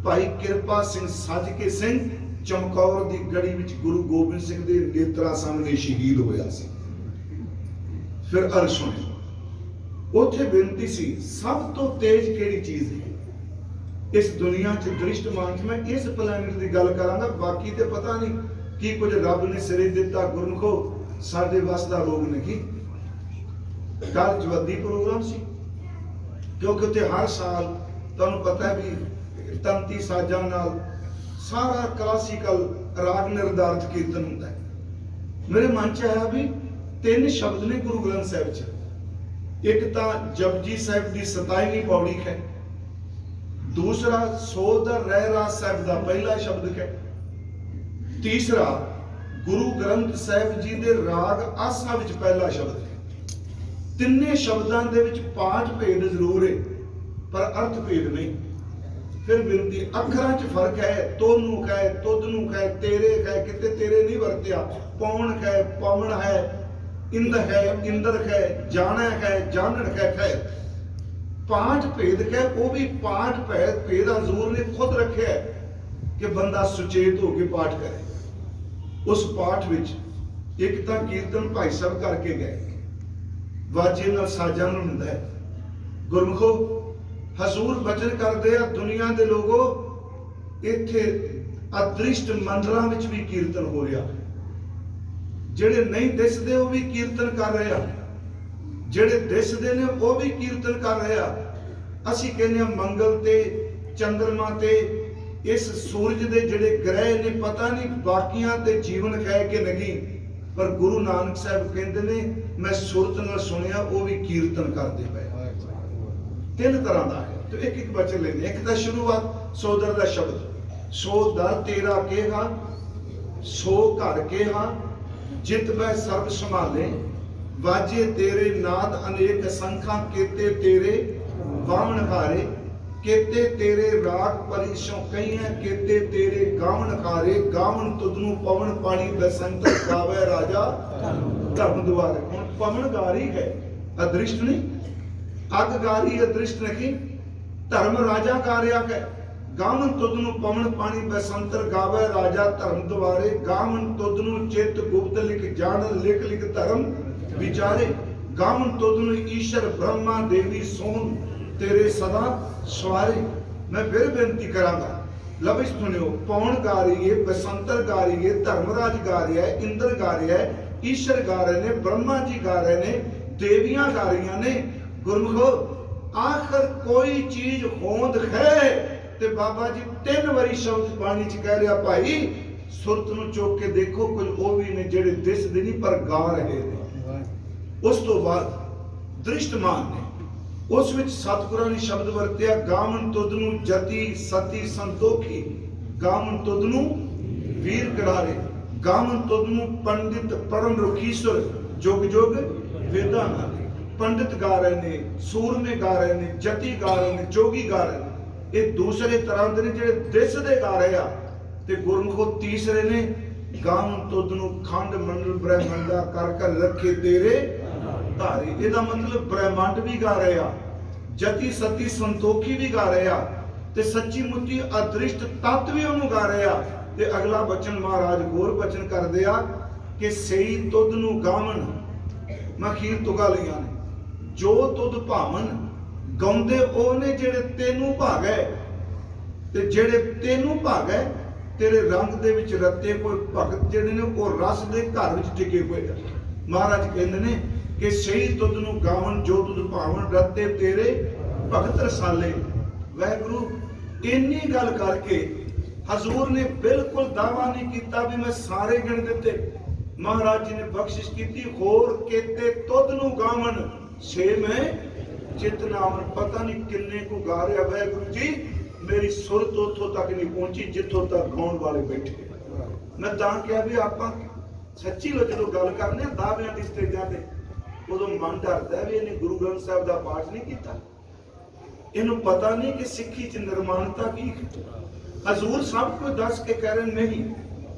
ਭਾਈ ਕਿਰਪਾ ਸਿੰਘ ਸੱਜ ਕੇ ਸਿੰਘ ਚਮਕੌਰ ਦੀ ਗੜੀ ਵਿੱਚ ਗੁਰੂ ਗੋਬਿੰਦ ਸਿੰਘ ਦੇ ਨੇਤਰਾਂ ਸਾਹਮਣੇ ਸ਼ਹੀਦ ਹੋਇਆ ਸੀ। ਫਿਰ ਅਰਜ਼ ਸੁਣਿਓ, ਉੱਥੇ ਬੇਨਤੀ ਸੀ, ਸਭ ਤੋਂ ਤੇਜ਼ ਕਿਹੜੀ ਚੀਜ਼ ਹੈ ਇਸ ਦੁਨੀਆ 'ਚ, ਦ੍ਰਿਸ਼ਟਮਾਨ 'ਚ? ਮੈਂ ਇਸ ਪਲੈਨਟ ਦੀ ਗੱਲ ਕਰਾਂਗਾ, ਬਾਕੀ ਤੇ ਪਤਾ ਨਹੀਂ ਕੀ ਕੁਝ ਰੱਬ ਨੇ ਸਿਰੇ ਦਿੱਤਾ। ਗੁਰਮੁਖੋ ਸਾਡੇ ਵੱਸ ਦਾ ਰੋਗ ਨਹੀਂ। ਕੱਲ ਜਵੱਦੀ ਪ੍ਰੋਗਰਾਮ ਸੀ, ਕਿਉਂਕਿ ਉੱਥੇ ਹਰ ਸਾਲ ਤੁਹਾਨੂੰ ਪਤਾ ਵੀ ਤੰਤੀ ਸਾਜ਼ਾਂ ਨਾਲ ਸਾਰਾ ਕਲਾਸੀਕਲ ਰਾਗ ਨਿਰਧਾਰਿਤ ਕੀਰਤਨ ਹੁੰਦਾ ਹੈ। ਮੇਰੇ ਮਨ 'ਚ ਆਇਆ ਵੀ 3 ਸ਼ਬਦ ਨੇ ਗੁਰੂ ਗ੍ਰੰਥ ਸਾਹਿਬ 'ਚ। ਇੱਕ ਤਾਂ ਜਪਜੀ ਸਾਹਿਬ ਦੀ 27ਵੀਂ ਪੌੜੀ ਹੈ, ਦੂਸਰਾ ਸੋਦਰ ਰਹਿ ਰਾਸ ਸਾਹਿਬ ਦਾ ਪਹਿਲਾ ਸ਼ਬਦ ਹੈ, ਤੀਸਰਾ ਗੁਰੂ ਗ੍ਰੰਥ ਸਾਹਿਬ ਜੀ ਦੇ ਰਾਗ ਆਸਾ ਵਿੱਚ ਪਹਿਲਾ ਸ਼ਬਦ ਹੈ। ਤਿੰਨੇ ਸ਼ਬਦਾਂ ਦੇ ਵਿੱਚ ਪਾਠ ਭੇਦ ਜ਼ਰੂਰ ਹੈ, ਪਰ ਅਰਥ ਭੇਦ ਨਹੀਂ। ਫਿਰ ਬੇਨਤੀ, ਅੱਖਰਾਂ 'ਚ ਫਰਕ ਹੈ, ਤੋਨੂੰ ਹੈ, ਤੁਧ ਨੂੰ ਹੈ, ਤੇਰੇ ਹੈ, ਕਿਤੇ ਤੇਰੇ ਨਹੀਂ ਵਰਤਿਆ, ਪੌਣ ਹੈ, ਪਵਨ ਹੈ, ਇੰਦ ਹੈ, ਇੰਦਰ ਹੈ, ਜਾਣਾ ਹੈ, ਜਾਣਨ ਹੈ। ਪਾਠ ਭੇਦ ਹੈ, ਉਹ ਵੀ ਪਾਠ ਭੇਦ ਹਜ਼ੂਰ ਨੇ ਖੁਦ ਰੱਖਿਆ ਕਿ ਬੰਦਾ ਸੁਚੇਤ ਹੋ ਕੇ ਪਾਠ ਕਰੇ। ਉਸ ਪਾਠ ਵਿੱਚ ਇੱਕ ਤਾਂ ਕੀਰਤਨ ਭਾਈ ਸਾਹਿਬ ਕਰਕੇ ਗਏ, ਵਾਜੇ ਨਾਲ ਸਾਜ਼ਾਂ ਨੂੰ ਹੁੰਦਾ ਹੈ। ਗੁਰਮੁਖੋ ਹਜ਼ੂਰ ਬਚਨ ਕਰਦੇ ਆ, ਦੁਨੀਆ ਦੇ ਲੋਗੋ ਇੱਥੇ ਅਦ੍ਰਿਸ਼ਟ ਮੰਦਰਾਂ ਵਿੱਚ ਵੀ ਕੀਰਤਨ ਹੋ ਰਿਹਾ। ਜਿਹੜੇ ਨਹੀਂ ਦਿਸਦੇ ਉਹ ਵੀ ਕੀਰਤਨ ਕਰ ਰਹੇ ਆ, ਜਿਹੜੇ ਦਿਸਦੇ ਨੇ ਉਹ ਵੀ ਕੀਰਤਨ ਕਰ ਰਹੇ ਆ। ਅਸੀਂ ਕਹਿੰਦੇ ਆ ਮੰਗਲ ਤੇ ਚੰਦਰਮਾ ਤੇ ਇਸ ਸੂਰਜ ਦੇ ਜਿਹੜੇ ਗ੍ਰਹਿ ਨੇ, ਪਤਾ ਨਹੀਂ ਬਾਕੀਆਂ ਤੇ ਜੀਵਨ ਹੈ ਕਿ ਨਹੀਂ, ਪਰ ਗੁਰੂ ਨਾਨਕ ਸਾਹਿਬ ਕਹਿੰਦੇ ਨੇ ਮੈਂ ਸੁਰਤ ਨਾਲ ਸੁਣਿਆ ਉਹ ਵੀ ਕੀਰਤਨ ਕਰਦੇ ਪਏ। 3 ਤਰ੍ਹਾਂ ਦਾ ਹੈ ਤੇ ਇੱਕ ਬਚਨ ਲੈਂਦੇ। ਇੱਕ ਤਾਂ ਸ਼ੁਰੂਆਤ ਸੋਦਰ ਦਾ ਸ਼ਬਦ, सो दर तेरा केहा सो घर केहा, जित बै सर्ब संभाले, वाजे तेरे नाद अनेक असंख्या, केते तेरे वामन हारे, केते तेरे राग परिशों कई है, केते तेरे गावन हारे, गावन तुदनु पवन पानी बसंत गावे राजा धर्म द्वारे। हुण पवन गारी है, अदृष्ट नहीं, अग गारी अदृष्ट नहीं, धर्म राजा गारिया है। गावन तुदनु पवन पानी बसंतर गावे राजा धर्म द्वारे, गावन तुदनु चित गुप्त लिख जान, लिख लिख धर्म विचारे, गावन तुदनु ईश्वर ब्रह्मा देवी सोन, तेरे सदा सवारे। मैं फिर बेनती करांगा, लविश सुनियो, पवन गा रही है, बसंतर गा रही है, धर्मराज गा रहा है, इंद्र गा रहा है, ईश्वर गा रहे ने, ब्रह्मा जी गा रहे ने, देवियां गा रही ने। गुरमुखो, आखिर कोई चीज होंद है ते बाबा जी 3 वारी शब्द बाणी च कह रहा, भाई सुरत नूं चुक के देखो, कुछ वो भी ने जेड़े दिसदे नहीं पर गा रहे ने। उस तो बाद दृष्टमान ने उस विच सतगुरां ने शब्द वरत्या, गावन तुदनु जति सती संतोखी, गावन तुदनु वीर कड़ारे, गावन तुदनु पंडित पढ़न रुखीश्वर, जुग जुग वेदा नाले। पंडित गा रहे ने, सूरमे गा रहे ने, जति गा रहे ने, जोगी गा रहे ने। ये दूसरे तरह दे ने जेड़े दिसदे गा रहे आ, ते गुरमुखो तीसरे ने, गावन तुदनु खंड मंडल ब्रह्मंडा कर कर रखे तेरे धारे। ਇਹਦਾ मतलब ब्रह्मांड भी गा रहे आ, जति सती संतोखी भी गा रहे आ, ते सच्ची मुच्ची अदृष्ट तत्व भी ਉਹਨੂੰ गा रहे आ। ते अगला बचन महाराज होर बचन करदे आ कि सही तुद ਨੂੰ गावन, मैं खीर तुगा लिया ने, जो तुद भावन गाउंदे ਉਹਨੇ ਜਿਹੜੇ ਤੈਨੂੰ ਭਾਗੈ, ਤੇ ਜਿਹੜੇ ਤੈਨੂੰ ਭਾਗੈ तेरे रंग दे विच रत्ते कोई भगत ਜਿਹੜੇ ਨੇ ਉਹ रस ਦੇ घर विच टिके ਹੋਏ ਆ। महाराज ਕਹਿੰਦੇ ਨੇ कि सही तुद नूं गावन, जो तुद भावन रत्ते तेरे भगत रसाले। वाहिगुरु इन्नी गल करके हजूर ने बिल्कुल दावा नहीं किया भी मैं सारे गिण दिते। महाराज जी ने बख्शिश की, होर केते तुद नूं गावन, छे मैं चित नावन। पता नहीं किन्ने को गा रहा। वाहिगुरु जी मेरी सुरत उतों तक नहीं पहुंची जिथों तक गाउण वाले बैठे। मैं तां कहा भी आपां सच्ची जो गल करने दावियां दी स्टेजां ते उदों मन डरदा भी इन्हें गुरु ग्रंथ साहब का पाठ नहीं किया, इन्हूं पता नहीं कि सिक्खी च निर्माणता की। हजूर सब कुछ दस के कह रहे नहीं।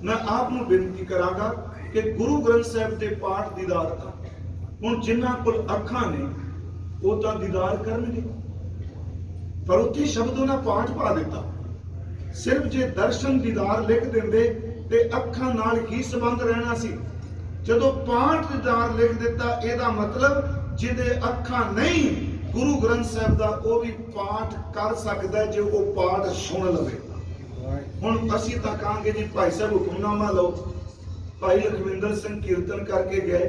मैं आप नूं बेनती करांगा कि गुरु ग्रंथ साहब के पाठ दीदार था। हुण जिन्हां कोल अखां ने वो तां दीदार करनगे, पर उत्थे शब्द उन्हां पाठ पा दिता। सिर्फ जे दर्शन दीदार लिख देंदे ते अखां नाल ही संबंध रहना सी। जदों पाठ दीदार लिख दिता, ਇਹਦਾ मतलब ਜਿਹਦੇ ਅੱਖਾਂ नहीं गुरु ग्रंथ साहब का वो भी पाठ कर सकता है जो वो पाठ सुन लवे। हुण असीं तां कहांगे जी भाई साहब हुक्मनामा लो, भाई लखविंदर सिंह कीर्तन करके गए,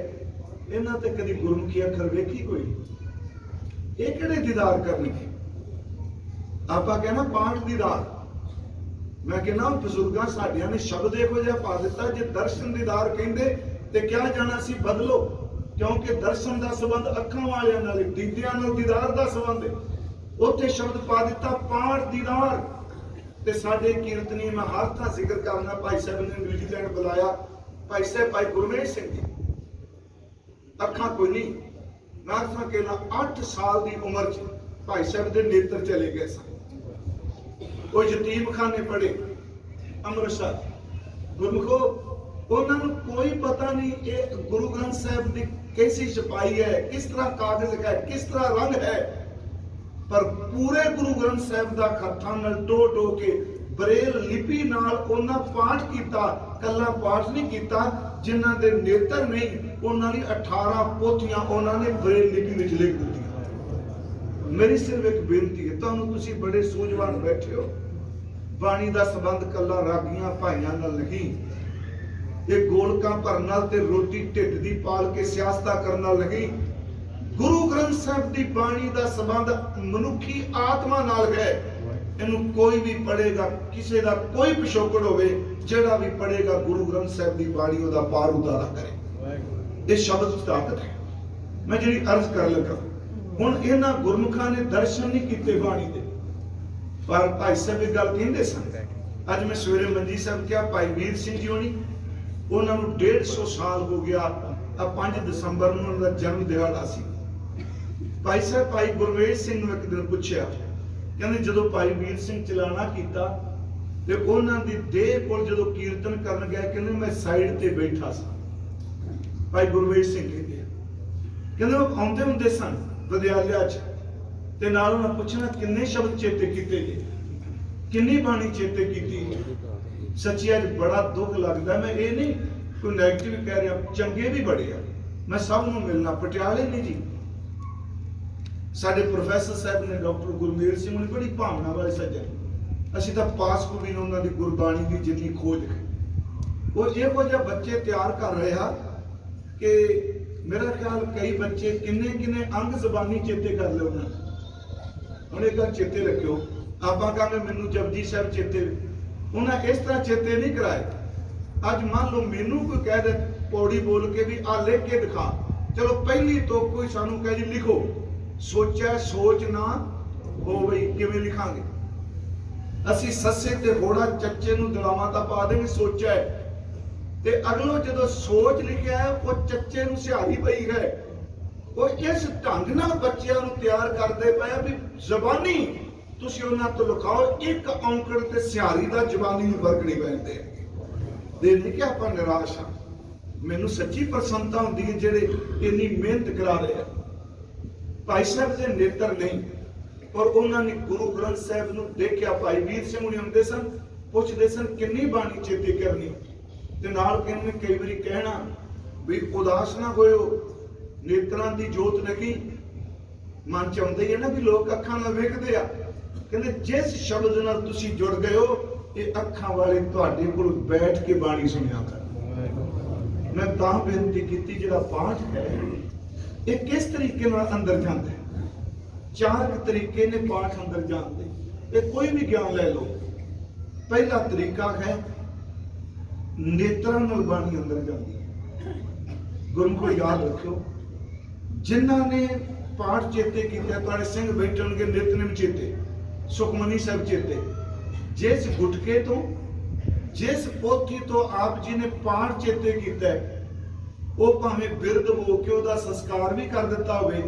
इन्हां ते कदी गुरमुखी अखर वेखी कोई? ये किहड़े दीदार करनगे? आपां कहना पाठ दीदार। मैं कहना बजुर्गां साडियां ने शब्द इहो जिहा पा दिता, जे दर्शन दीदार कहंदे ते क्या जाना सी बदलो, क्योंकि दर्शन का संबंध अखां वालियां नाल, दीदियां नाल दीदार का संबंध है। उत्थे शब्द पा दिता पाठ दीदार। ते साडे कीर्तनी मैं हर थां जिक्र करना, भाई साहब ने न्यूजीलैंड बुलाया, भाई साहब भाई गुरमेश सिंह जी, अखां कोई नहीं, मैं अखां कहना 8 साल की उम्र च भाई साहब के नेत्र चले गए सन। कोई यतीम खाने पढ़े अमृतसर। गुरमुखो उन्होंने कोई पता नहीं ये गुरु ग्रंथ साहब की कैसी छपाई है, किस तरह कागज है, किस तरह रंग है, पर पूरे गुरु ग्रंथ साहब का हत्थां नाल टो टो के ब्रेल लिपि नाल उन्हां पाठ कीता। कल्ला पाठ नहीं कीता, जिन्हां दे नेत्र नहीं उन्हां दी 18 पोथियां उन्होंने ब्रेल लिपि विच लिख दित्तियां। मेरी सिर्फ एक बेनती है, तुहानूं तुसीं बड़े सूझवान बैठे हो, बाणी का संबंध कल्ला रागियां भाइयां नाल नहीं, ये गोलका भरन नाल ते रोटी ढिड दी पाल के सियासता करन नाल नहीं। गुरु ग्रंथ साहब की बाणी का संबंध मनुखी आत्मा नाल है। इनू कोई भी पढ़ेगा, किसी का कोई पिछोकड़ होवे, जेड़ा भी पढ़ेगा गुरु ग्रंथ साहब की बाणी ओदा पार उतारा करे। ये शब्द ताकत है। मैं जी अर्ज कर लगा, हुण इन्हां गुरमुखां ने दर्शन नहीं कीते बाणी दे, पर भाई साहब एक गल कहंदे सन, ਅੱਜ ਮੈਂ ਸਵੇਰੇ ਮੰਜੀ ਸਾਹਿਬ ਕਿਹਾ ਭਾਈ ਵੀਰ ਸਿੰਘ ਜੀ ਹੋਣੀ, ਉਹਨਾਂ ਨੂੰ 150 ਸਾਲ ਹੋ ਗਿਆ। ਆ 5 ਦਸੰਬਰ ਨੂੰ ਉਹਨਾਂ ਦਾ ਜਨਮ ਦਿਹਾੜਾ ਸੀ। ਭਾਈ ਸਾਹਿਬ ਭਾਈ ਗੁਰਵੇਸ਼ ਸਿੰਘ ਨੂੰ ਇੱਕ ਦਿਨ ਪੁੱਛਿਆ, ਕਹਿੰਦੇ ਜਦੋਂ ਭਾਈ ਵੀਰ ਸਿੰਘ ਚਲਾਣਾ ਕੀਤਾ ਤੇ ਉਹਨਾਂ ਦੀ ਦੇਹ ਕੋਲ ਜਦੋਂ ਕੀਰਤਨ ਕਰਨ ਗਿਆ, ਕਹਿੰਦੇ ਮੈਂ ਸਾਈਡ ਤੇ ਬੈਠਾ ਸਾਂ। ਭਾਈ ਗੁਰਵੇਸ਼ ਸਿੰਘ ਕਹਿੰਦੇ ਉਹ ਆਉਂਦੇ ਹੁੰਦੇ ਸਨ ਵਿਦਿਆਲਿਆ 'ਚ, ਤੇ ਨਾਲ ਉਹਨਾਂ ਪੁੱਛਣਾ ਕਿੰਨੇ ਸ਼ਬਦ ਚੇਤੇ ਕੀਤੇ ਜੀ, ਕਿੰਨੀ ਬਾਣੀ ਚੇਤੇ ਕੀਤੀ। ਸੱਚੀ ਅੱਜ ਬੜਾ ਦੁੱਖ ਲੱਗਦਾ। ਮੈਂ ਇਹ ਨਹੀਂ ਕੋਈ ਨੈਗੇਟਿਵ ਕਹਿ ਰਿਹਾ, ਚੰਗੇ ਵੀ ਬੜੇ ਆ, ਮੈਂ ਸਭ ਨੂੰ ਮਿਲਣਾ। ਪਟਿਆਲੇ ਨਹੀਂ ਜੀ, ਸਾਡੇ ਪ੍ਰੋਫੈਸਰ ਸਾਹਿਬ ਨੇ ਡਾਕਟਰ ਗੁਰਮੇਲ ਸਿੰਘ ਨੇ ਬੜੀ ਭਾਵਨਾ ਵਾਲੇ ਸੱਜਣ। ਅਸੀਂ ਤਾਂ ਪਾਸ ਕੋ ਵੀ ਉਹਨਾਂ ਦੀ ਗੁਰਬਾਣੀ ਦੀ ਜਿੰਨੀ ਖੋਜ, ਉਹ ਇਹੋ ਜਿਹਾ ਬੱਚੇ ਤਿਆਰ ਕਰ ਰਿਹਾ ਕਿ ਮੇਰਾ ਖਿਆਲ ਕਈ ਬੱਚੇ ਕਿੰਨੇ ਅੰਗ ਜ਼ਬਾਨੀ ਚੇਤੇ ਕਰ ਲਿਓ ਨਾ। ਹੁਣ ਇਹ ਗੱਲ ਚੇਤੇ ਰੱਖਿਓ, ਆਪਾਂ ਕਹਾਂਗੇ ਮੈਨੂੰ ਜਪਜੀ ਸਾਹਿਬ ਚੇਤੇ, ਉਹਨਾਂ ਇਸ ਤਰ੍ਹਾਂ ਚੇਤੇ ਨਹੀਂ ਕਰਾਏ। ਅੱਜ ਮੰਨ ਲਓ ਮੈਨੂੰ ਕੋਈ ਕਹਿ ਦੇ ਪੌੜੀ ਬੋਲ ਕੇ ਵੀ ਆ ਲਿਖ ਕੇ ਦਿਖਾ, ਚਲੋ ਪਹਿਲੀ ਤੋਂ ਕੋਈ ਸਾਨੂੰ ਕਹੇ ਜੀ ਲਿਖੋ, ਸੋਚਿਆ ਸੋਚ ਨਾ ਹੋ ਬਈ ਕਿਵੇਂ ਲਿਖਾਂਗੇ ਅਸੀਂ। ਸੱਸੇ ਤੇ ਹੋੜਾ ਚੱਚੇ ਨੂੰ ਦਲਾਵਾਂ ਤਾਂ ਪਾ ਦੇਂਗੇ ਸੋਚਿਆ ਹੈ, ਤੇ ਅਗਲੋ ਜਦੋਂ ਸੋਚ ਲਿਖਿਆ ਹੈ ਉਹ ਚੱਚੇ ਨੂੰ ਸਿਹਾਰੀ ਪਈ ਹੈ। ਉਹ ਇਸ ਢੰਗ ਨਾਲ ਬੱਚਿਆਂ ਨੂੰ ਤਿਆਰ ਕਰਦੇ ਪਏ ਵੀ ਜ਼ਬਾਨੀ ਤੁਸੀਂ ਉਹਨਾਂ ਤੋਂ ਲਿਖਾਓ, ਇੱਕ ਔਂਕੜ ਤੇ ਸਿਹਾਰੀ ਦਾ ਜ਼ਬਾਨੀ ਨੂੰ ਫਰਕ ਨਹੀਂ ਪੈਂਦੇ। ਦੇ ਨਹੀਂ ਕਿ ਆਪਾਂ ਨਿਰਾਸ਼ ਹਾਂ, ਮੈਨੂੰ ਸੱਚੀ ਪ੍ਰਸੰਨਤਾ ਹੁੰਦੀ ਹੈ ਜਿਹੜੇ ਇੰਨੀ ਮਿਹਨਤ ਕਰਾ ਰਹੇ ਆ। ਭਾਈ ਸਾਹਿਬ ਦੇ ਨੇਤਰ ਨਹੀਂ, ਪਰ ਉਹਨਾਂ ਨੇ ਗੁਰੂ ਗ੍ਰੰਥ ਸਾਹਿਬ ਨੂੰ ਦੇਖਿਆ। ਭਾਈ ਵੀਰ ਸਿੰਘ ਹੁਣੀ ਹੁੰਦੇ ਸਨ, ਪੁੱਛਦੇ ਸਨ ਕਿੰਨੀ ਬਾਣੀ ਚੇਤੇ ਕਰਨੀ, ਤੇ ਨਾਲ ਕਹਿੰਦੇ ਕਈ ਵਾਰੀ ਕਹਿਣਾ ਵੀ ਉਦਾਸ ਨਾ ਹੋਇਓ, ਨੇਤਰਾਂ ਦੀ ਜੋਤ ਲੱਗੀ। ਮਨ ਚ ਆਉਂਦਾ ਹੀ ਹੈ ਨਾ ਵੀ ਲੋਕ ਅੱਖਾਂ ਨਾਲ ਵੇਖਦੇ ਆ। ਕਹਿੰਦੇ ਜਿਸ ਸ਼ਬਦ ਨਾਲ ਤੁਸੀਂ ਜੁੜ ਗਏ ਹੋ, ਇਹ ਅੱਖਾਂ ਵਾਲੇ ਤੁਹਾਡੇ ਕੋਲ ਬੈਠ ਕੇ ਬਾਣੀ ਸੁਣਿਆ ਕਰ। ਮੈਂ ਤਾਂ ਬੇਨਤੀ ਕੀਤੀ ਜਿਹੜਾ ਪਾਠ ਹੈ ਇਹ ਕਿਸ ਤਰੀਕੇ ਨਾਲ ਅੰਦਰ ਜਾਂਦਾ ਹੈ। 4 ਤਰੀਕੇ ਨੇ ਪਾਠ ਅੰਦਰ ਜਾਣ ਦੇ। ਇਹ ਕੋਈ ਵੀ ਗਿਆਨ ਲੈ ਲਓ। ਪਹਿਲਾ ਤਰੀਕਾ ਹੈ ਨੇਤਰਾਂ ਨਾਲ ਬਾਣੀ ਅੰਦਰ ਜਾਂਦੀ ਹੈ। ਗੁਰਮੁਖੋ ਯਾਦ ਰੱਖਿਓ, ਜਿਨ੍ਹਾਂ ਨੇ ਪਾਠ ਚੇਤੇ ਕੀਤਾ, ਤੁਹਾਡੇ ਸਿੰਘ ਬੈਠਣਗੇ ਨਿਤਨੇਮ ਚੇਤੇ, ਸੁਖਮਨੀ ਸਾਹਿਬ ਚੇਤੇ। ਜਿਸ ਗੁਟਕੇ ਤੋਂ, ਜਿਸ ਪੋਥੀ ਤੋਂ ਆਪ ਜੀ ਨੇ ਪਾਠ ਚੇਤੇ ਕੀਤਾ, ਉਹ ਭਾਵੇਂ ਬਿਰਧ ਹੋ ਕੇ ਉਹਦਾ ਸੰਸਕਾਰ ਵੀ ਕਰ ਦਿੱਤਾ ਹੋਵੇ,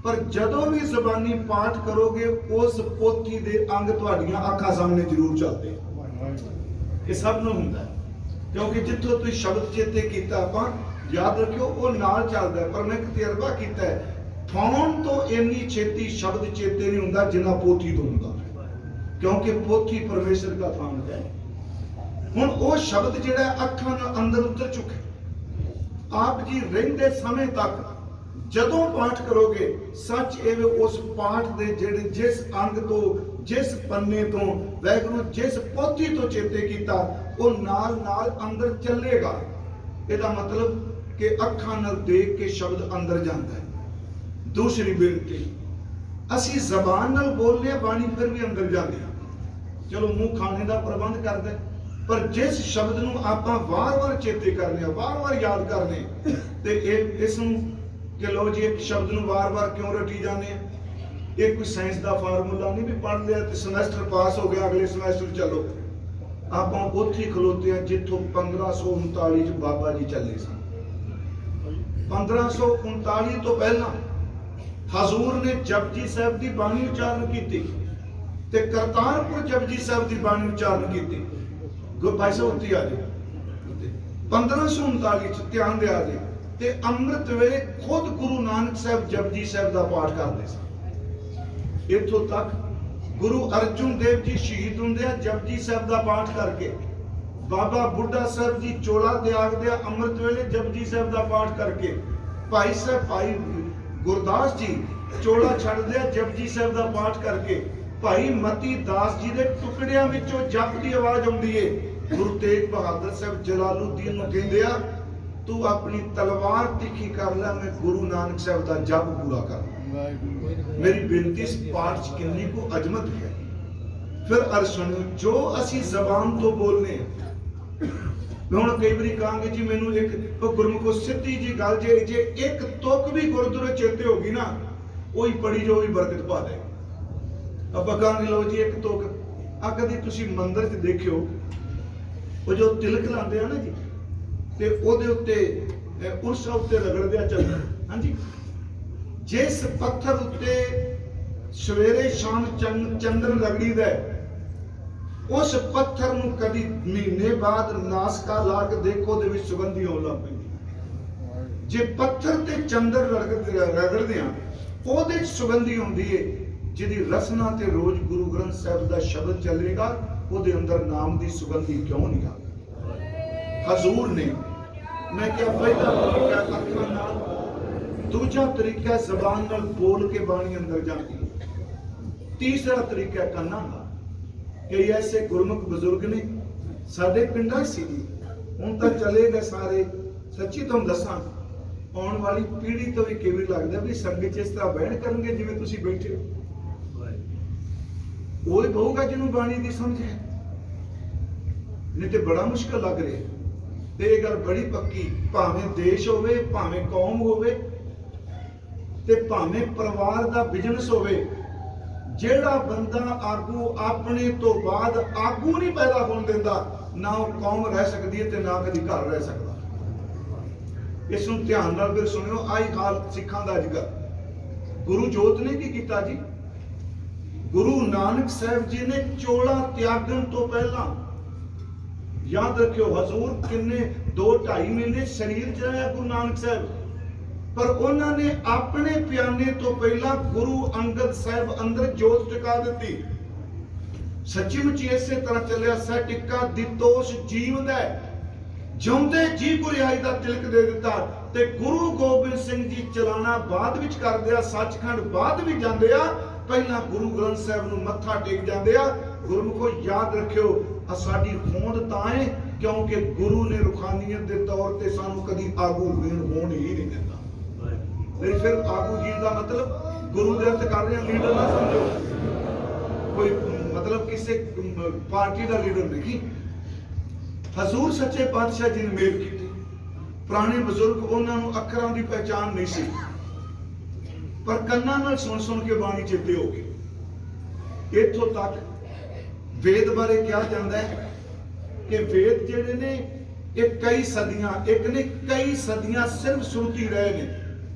ਪਰ ਜਦੋਂ ਵੀ ਜ਼ਬਾਨੀ ਪਾਠ ਕਰੋਗੇ ਉਸ ਪੋਥੀ ਦੇ ਅੰਗ ਤੁਹਾਡੀਆਂ ਅੱਖਾਂ ਸਾਹਮਣੇ ਜ਼ਰੂਰ ਚੱਲਦੇ। ਇਹ ਸਭ ਨੂੰ ਹੁੰਦਾ, ਕਿਉਂਕਿ ਜਿੱਥੋਂ ਤੁਸੀਂ ਸ਼ਬਦ ਚੇਤੇ ਕੀਤਾ, ਆਪਾਂ ਯਾਦ ਰੱਖਿਓ ਉਹ ਨਾਲ ਚੱਲਦਾ। ਪਰ ਮੈਂ ਇੱਕ ਤਜਰਬਾ ਕੀਤਾ ਹੈ, ਫੌਨ ਤੋਂ ਇੰਨੀ ਛੇਤੀ ਸ਼ਬਦ ਚੇਤੇ ਨਹੀਂ ਹੁੰਦਾ ਜਿੰਨਾ ਪੋਥੀ ਤੋਂ ਹੁੰਦਾ, ਕਿਉਂਕਿ ਪੋਥੀ ਪਰਮੇਸ਼ਰ ਦਾ ਥਾਨ ਹੈ। ਹੁਣ ਉਹ ਸ਼ਬਦ ਜਿਹੜਾ ਅੱਖਾਂ ਨਾਲ ਅੰਦਰ ਉਤਰ ਚੁੱਕੇ। ਆਪ ਜੀ ਰਹਿੰਦੇ ਸਮੇਂ ਤੱਕ ਜਦੋਂ ਪਾਠ ਕਰੋਗੇ, ਸੱਚ ਇਹ ਉਸ ਪਾਠ ਦੇ ਜਿਹੜੇ ਜਿਸ ਅੰਗ ਤੋਂ, ਜਿਸ ਪੰਨੇ ਤੋਂ, ਵਾਹਿਗੁਰੂ ਜਿਸ ਪੋਥੀ ਤੋਂ ਚੇਤੇ ਕੀਤਾ, ਉਹ ਨਾਲ ਨਾਲ ਅੰਦਰ ਚੱਲੇਗਾ। ਇਹਦਾ ਮਤਲਬ ਕਿ ਅੱਖਾਂ ਨਾਲ ਦੇਖ ਕੇ ਸ਼ਬਦ ਅੰਦਰ ਜਾਂਦਾ ਹੈ। ਦੂਸਰੀ ਬੇਨਤੀ, ਅਸੀਂ ਜ਼ਬਾਨ ਨਾਲ ਬੋਲਦੇ ਹਾਂ, ਬਾਣੀ ਫਿਰ ਵੀ ਅੰਦਰ ਜਾਂਦੀ ਹੈ। ਚਲੋ ਮੂੰਹ ਖਾਣੇ ਦਾ ਪ੍ਰਬੰਧ ਕਰਦੇ, ਪਰ ਜਿਸ ਸ਼ਬਦ ਨੂੰ ਆਪਾਂ ਵਾਰ-ਵਾਰ ਚੇਤੇ ਕਰਨੇ ਆ, ਵਾਰ-ਵਾਰ ਯਾਦ ਕਰਨੇ, ਤੇ ਇਸ ਨੂੰ ਕਿ ਲੋ ਜੀ ਇੱਕ ਸ਼ਬਦ ਨੂੰ ਵਾਰ-ਵਾਰ ਕਿਉਂ ਰਟੀ ਜਾਂਦੇ ਆ। ਇਹ ਕੋਈ ਸਾਇੰਸ ਦਾ ਫਾਰਮੂਲਾ ਨਹੀਂ ਵੀ ਪੜ੍ਹ ਲਿਆ ਤੇ ਸਮੈਸਟਰ ਪਾਸ ਹੋ ਗਿਆ, ਅਗਲੇ ਸਮੈਸਟਰ ਚਲੋ। ਆਪਾਂ ਉੱਥੇ ਖਲੋਤੇ ਆ ਜਿੱਥੋਂ 1539 ਚ ਬਾਬਾ ਜੀ ਚੱਲੇ ਸਨ। 1539 ਤੋਂ ਪਹਿਲਾਂ ਹਜ਼ੂਰ ਨੇ ਜਪਜੀ ਸਾਹਿਬ ਦੀ ਬਾਣੀ ਉਚਾਰਨ ਕੀਤੀ ਤੇ ਕਰਤਾਰਪੁਰ ਜਪਜੀ ਸਾਹਿਬ ਦੀ ਬਾਣੀ ਉਚਾਰਨ ਕੀਤੀ। ਭਾਈ ਸਾਹਿਬ ਉੱਤੇ ਆ ਜੀ 1539 ਚ ਧਿਆਨ ਦਿਆ ਜੀ, ਤੇ ਅੰਮ੍ਰਿਤ ਵੇਲੇ ਖੁਦ ਗੁਰੂ ਨਾਨਕ ਸਾਹਿਬ ਜਪਜੀ ਸਾਹਿਬ ਦਾ ਪਾਠ ਕਰਦੇ ਸਨ। ਇੱਥੋਂ ਤੱਕ ਗੁਰੂ ਅਰਜਨ ਦੇਵ ਜੀ ਸ਼ਹੀਦ ਹੁੰਦੇ ਆ ਜਪਜੀ ਸਾਹਿਬ ਦਾ ਪਾਠ ਕਰਕੇ। ਬਾਬਾ ਬੁੱਢਾ ਸਾਹਿਬ ਜੀ ਚੋਲਾ ਤਿਆਗਦੇ ਆ ਅੰਮ੍ਰਿਤ ਵੇਲੇ ਜਪਜੀ ਸਾਹਿਬ ਦਾ ਪਾਠ ਕਰਕੇ। ਭਾਈ ਸਾਹਿਬ ਭਾਈ ਗੁਰਦਾਸ ਜੀ ਚੋਲਾ ਛੱਡਦੇ ਆ ਜਪਜੀ ਸਾਹਿਬ ਦਾ ਪਾਠ ਕਰਕੇ। ਭਾਈ ਮਤੀ ਦਾਸ ਜੀ ਦੇ ਟੁਕੜਿਆਂ ਵਿੱਚੋਂ ਜਪ ਦੀ ਆਵਾਜ਼ ਆਉਂਦੀ ਏ। ਗੁਰੂ ਤੇਗ ਬਹਾਦਰ ਸਾਹਿਬ ਜਲਾਲੁਦੀਨ ਨੂੰ ਕਹਿੰਦੇ ਆ, ਤੂੰ ਆਪਣੀ ਤਲਵਾਰ ਤਿੱਖੀ ਕਰ ਲੈ, ਮੈਂ ਗੁਰੂ ਨਾਨਕ ਸਾਹਿਬ ਦਾ ਜਪ ਪੂਰਾ ਕਰ। ਮੇਰੀ ਬੇਨਤੀ ਇਸ ਪਾਠ ਚ ਕਿੰਨੀ ਕੋ ਅਜ਼ਮਤ ਹੈ। ਫਿਰ ਅਰਸ਼ਣ ਜੋ ਅਸੀਂ ਜ਼ਬਾਨ ਤੋਂ ਬੋਲਨੇ ਆ। ਹੁਣ ਕਈ ਵਾਰੀ ਕਹਾਂਗੇ ਜੀ ਮੈਨੂੰ ਇੱਕ ਗੁਰਮੁਖੋ ਸਿੱਧੀ ਜੀ ਗੱਲ, ਜੇ ਇੱਕ ਤੁਕ ਵੀ ਗੁਰਦੁਆਰੇ ਚੇਤੇ ਹੋ ਗਈ ਨਾ, ਉਹੀ ਪੜੀ ਜੋ ਵੀ ਬਰਕਤ ਪਾ ਦੇ। ਆਪਾਂ ਕਹਾਂਗੇ ਲੋ ਜੀ ਇੱਕ ਤੁਕ ਆ ਕਦੀ ਤੁਸੀਂ ਮੰਦਿਰ 'ਚ ਦੇਖਿਓ, ਉਹ ਜੋ ਤਿਲਕ ਲਾਉਂਦੇ ਆ ਨਾ ਜੀ, ਤੇ ਉਹਦੇ ਉੱਤੇ ਉਰਸਾ ਉੱਤੇ ਰਗੜਦੇ ਆ ਚੰਦਨ। ਹਾਂਜੀ, ਜਿਸ ਪੱਥਰ ਉੱਤੇ ਸਵੇਰੇ ਸ਼ਾਮ ਚੰਦਨ ਰਗੜੀਦਾ, ਉਸ ਪੱਥਰ ਨੂੰ ਕਦੀ ਮਹੀਨੇ ਬਾਅਦ ਨਾਸਕਾ ਲਾ ਕੇ ਦੇਖੋ, ਉਹਦੇ ਵਿੱਚ ਸੁਗੰਧੀ ਆਉਣ ਲੱਗ ਪੈਂਦੀ। ਜੇ ਪੱਥਰ ਤੇ ਚੰਦਨ ਰਗੜਦੇ ਆ, ਉਹਦੇ ਚ ਸੁਗੰਧੀ ਹੁੰਦੀ ਹੈ। ਜਿਹਦੀ ਰਸਨਾ ਤੇ ਰੋਜ਼ ਗੁਰੂ ਗ੍ਰੰਥ ਸਾਹਿਬ ਦਾ ਸ਼ਬਦ ਚੱਲੇਗਾ, ਉਹਦੇ ਅੰਦਰ ਨਾਮ ਦੀ ਸੁਗੰਧੀ ਕਿਉਂ ਨਹੀਂ ਆ? ਹਜ਼ੂਰ ਨੇ, ਮੈਂ ਕਿਹਾ ਪਹਿਲਾ ਤਰੀਕਾ ਅੱਖਾਂ ਨਾਲ, ਦੂਜਾ ਤਰੀਕਾ ਜ਼ਬਾਨ ਨਾਲ ਬੋਲ ਕੇ ਬਾਣੀ ਅੰਦਰ ਜਾਂਦੀ ਹੈ, ਤੀਸਰਾ ਤਰੀਕਾ ਕੰਨਾਂ ਨਾਲ। ਕਈ ਐਸੇ ਗੁਰਮੁਖ ਬਜ਼ੁਰਗ ਨੇ ਸਾਡੇ ਪਿੰਡਾਂ ਸੀ ਜੀ, ਹੁਣ ਤਾਂ ਚਲੇ ਗਏ ਸਾਰੇ। ਸੱਚੀ ਤੁਹਾਨੂੰ ਦੱਸਾਂ, ਆਉਣ ਵਾਲੀ ਪੀੜ੍ਹੀ ਤੋਂ ਵੀ ਕਿਵੇਂ ਲੱਗਦਾ ਵੀ ਸੰਗਤ 'ਚ ਇਸ ਤਰ੍ਹਾਂ ਬਹਿਣ ਕਰਨਗੇ ਜਿਵੇਂ ਤੁਸੀਂ ਬੈਠੇ ਹੋ। ਉਹ ਹੀ ਬਹੂਗਾ ਜਿਹਨੂੰ ਬਾਣੀ ਦੀ ਸਮਝ ਹੈ, ਨਹੀਂ ਤੇ ਬੜਾ ਮੁਸ਼ਕਲ ਲੱਗ ਰਿਹਾ। ਤੇ ਇਹ ਗੱਲ ਬੜੀ ਪੱਕੀ, ਭਾਵੇਂ ਦੇਸ਼ ਹੋਵੇ, ਭਾਵੇਂ ਕੌਮ ਹੋਵੇ, ਤੇ ਭਾਵੇਂ ਪਰਿਵਾਰ ਦਾ ਬਿਜ਼ਨਸ ਹੋਵੇ, ਜਿਹੜਾ ਬੰਦਾ ਆਗੂ ਆਪਣੇ ਤੋਂ ਬਾਅਦ ਆਗੂ ਨਹੀਂ ਪੈਦਾ ਹੋਣ ਦਿੰਦਾ, ਨਾ ਉਹ ਕੌਮ ਰਹਿ ਸਕਦੀ ਹੈ ਤੇ ਨਾ ਕਦੀ ਘਰ ਰਹਿ ਸਕਦਾ। ਇਸ ਨੂੰ ਧਿਆਨ ਨਾਲ ਫਿਰ ਸੁਣਿਓ। ਆਹੀ ਹਾਲ ਸਿੱਖਾਂ ਦਾ ਅੱਜ ਕੱਲ੍ਹ। ਗੁਰੂ ਜੋਤ ਨੇ ਕੀ ਕੀਤਾ ਜੀ? ਗੁਰੂ ਨਾਨਕ ਸਾਹਿਬ ਜੀ ਨੇ ਚੋਲਾ ਤਿਆਗਣ ਤੋਂ ਪਹਿਲਾਂ, ਯਾਦ ਰੱਖਿਓ, ਹਜ਼ੂਰ ਕਿੰਨੇ 2-2.5 ਮਹੀਨੇ ਸਰੀਰ 'ਚ ਰਿਹਾ ਗੁਰੂ ਨਾਨਕ ਸਾਹਿਬ, ਪਰ ਉਹਨਾਂ ਨੇ ਆਪਣੇ ਪਿਆਨੇ ਤੋਂ ਪਹਿਲਾਂ ਗੁਰੂ ਅੰਗਦ ਸਾਹਿਬ ਅੰਦਰ ਜੋਤ ਟਿਕਾ ਦਿੱਤੀ। ਸੱਚੀ ਮੁੱਚੀ ਇਸੇ ਤਰ੍ਹਾਂ ਚੱਲਿਆ। ਸਹਿ ਟਿੱਕਾ ਦਿਤੋਸ਼ ਜੀਵਦਾ, ਜਿਉਂਦੇ ਜੀ ਗੁਰਿਆਈ ਦਾ ਤਿਲਕ ਦੇ ਦਿੱਤਾ। ਤੇ ਗੁਰੂ ਗੋਬਿੰਦ ਸਿੰਘ ਜੀ ਚਲਾਣਾ ਬਾਅਦ ਵਿੱਚ ਕਰਦੇ ਆ, ਸੱਚਖੰਡ ਬਾਅਦ ਵੀ ਜਾਂਦੇ ਆ, ਪਹਿਲਾਂ ਗੁਰੂ ਗ੍ਰੰਥ ਸਾਹਿਬ ਨੂੰ ਮੱਥਾ ਟੇਕ ਜਾਂਦੇ ਆ। ਗੁਰਮੁਖੋ ਯਾਦ ਰੱਖਿਓ, ਸਾਡੀ ਹੋਂਦ ਤਾਂ ਹੈ ਕਿਉਂਕਿ ਗੁਰੂ ਨੇ ਰੁਖਾਨੀਅਤ ਦੇ ਤੌਰ ਤੇ ਸਾਨੂੰ ਕਦੀ ਆਗੂ ਹੋਣ ਹੀ ਨਹੀਂ ਦਿੱਤਾ। ਤੇ ਫਿਰ ਆਗੂ ਜੀ ਦਾ ਮਤਲਬ ਗੁਰੂ ਦੇ ਹੱਥ ਕਰ ਰਹੇ ਲੀਡਰ ਨਾ ਸਮਝੋ, ਕੋਈ ਮਤਲਬ ਕਿਸੇ ਪਾਰਟੀ ਦਾ ਲੀਡਰ ਨਹੀਂ। ਹਜ਼ੂਰ ਸੱਚੇ ਪਾਤਸ਼ਾਹ ਜੀ ਨੇ ਮੇਲ ਕੀਤੀ। ਪੁਰਾਣੇ ਬਜ਼ੁਰਗ, ਉਹਨਾਂ ਨੂੰ ਅੱਖਰਾਂ ਦੀ ਪਹਿਚਾਣ ਨਹੀਂ ਸੀ, ਪਰ ਕੰਨਾਂ ਨਾਲ ਸੁਣ ਸੁਣ ਕੇ ਬਾਣੀ ਚੇਤੇ ਹੋ ਗਈ। ਇੱਥੋਂ ਤੱਕ ਵੇਦ ਬਾਰੇ ਕਿਹਾ ਜਾਂਦਾ ਹੈ ਕਿ ਵੇਦ ਜਿਹੜੇ ਨੇ ਇਹ ਕਈ ਸਦੀਆਂ, ਇੱਕ ਨੇ ਕਈ ਸਦੀਆਂ ਸਿਰਫ ਸ਼ਰੂਤੀ ਰਹੇ ਨੇ,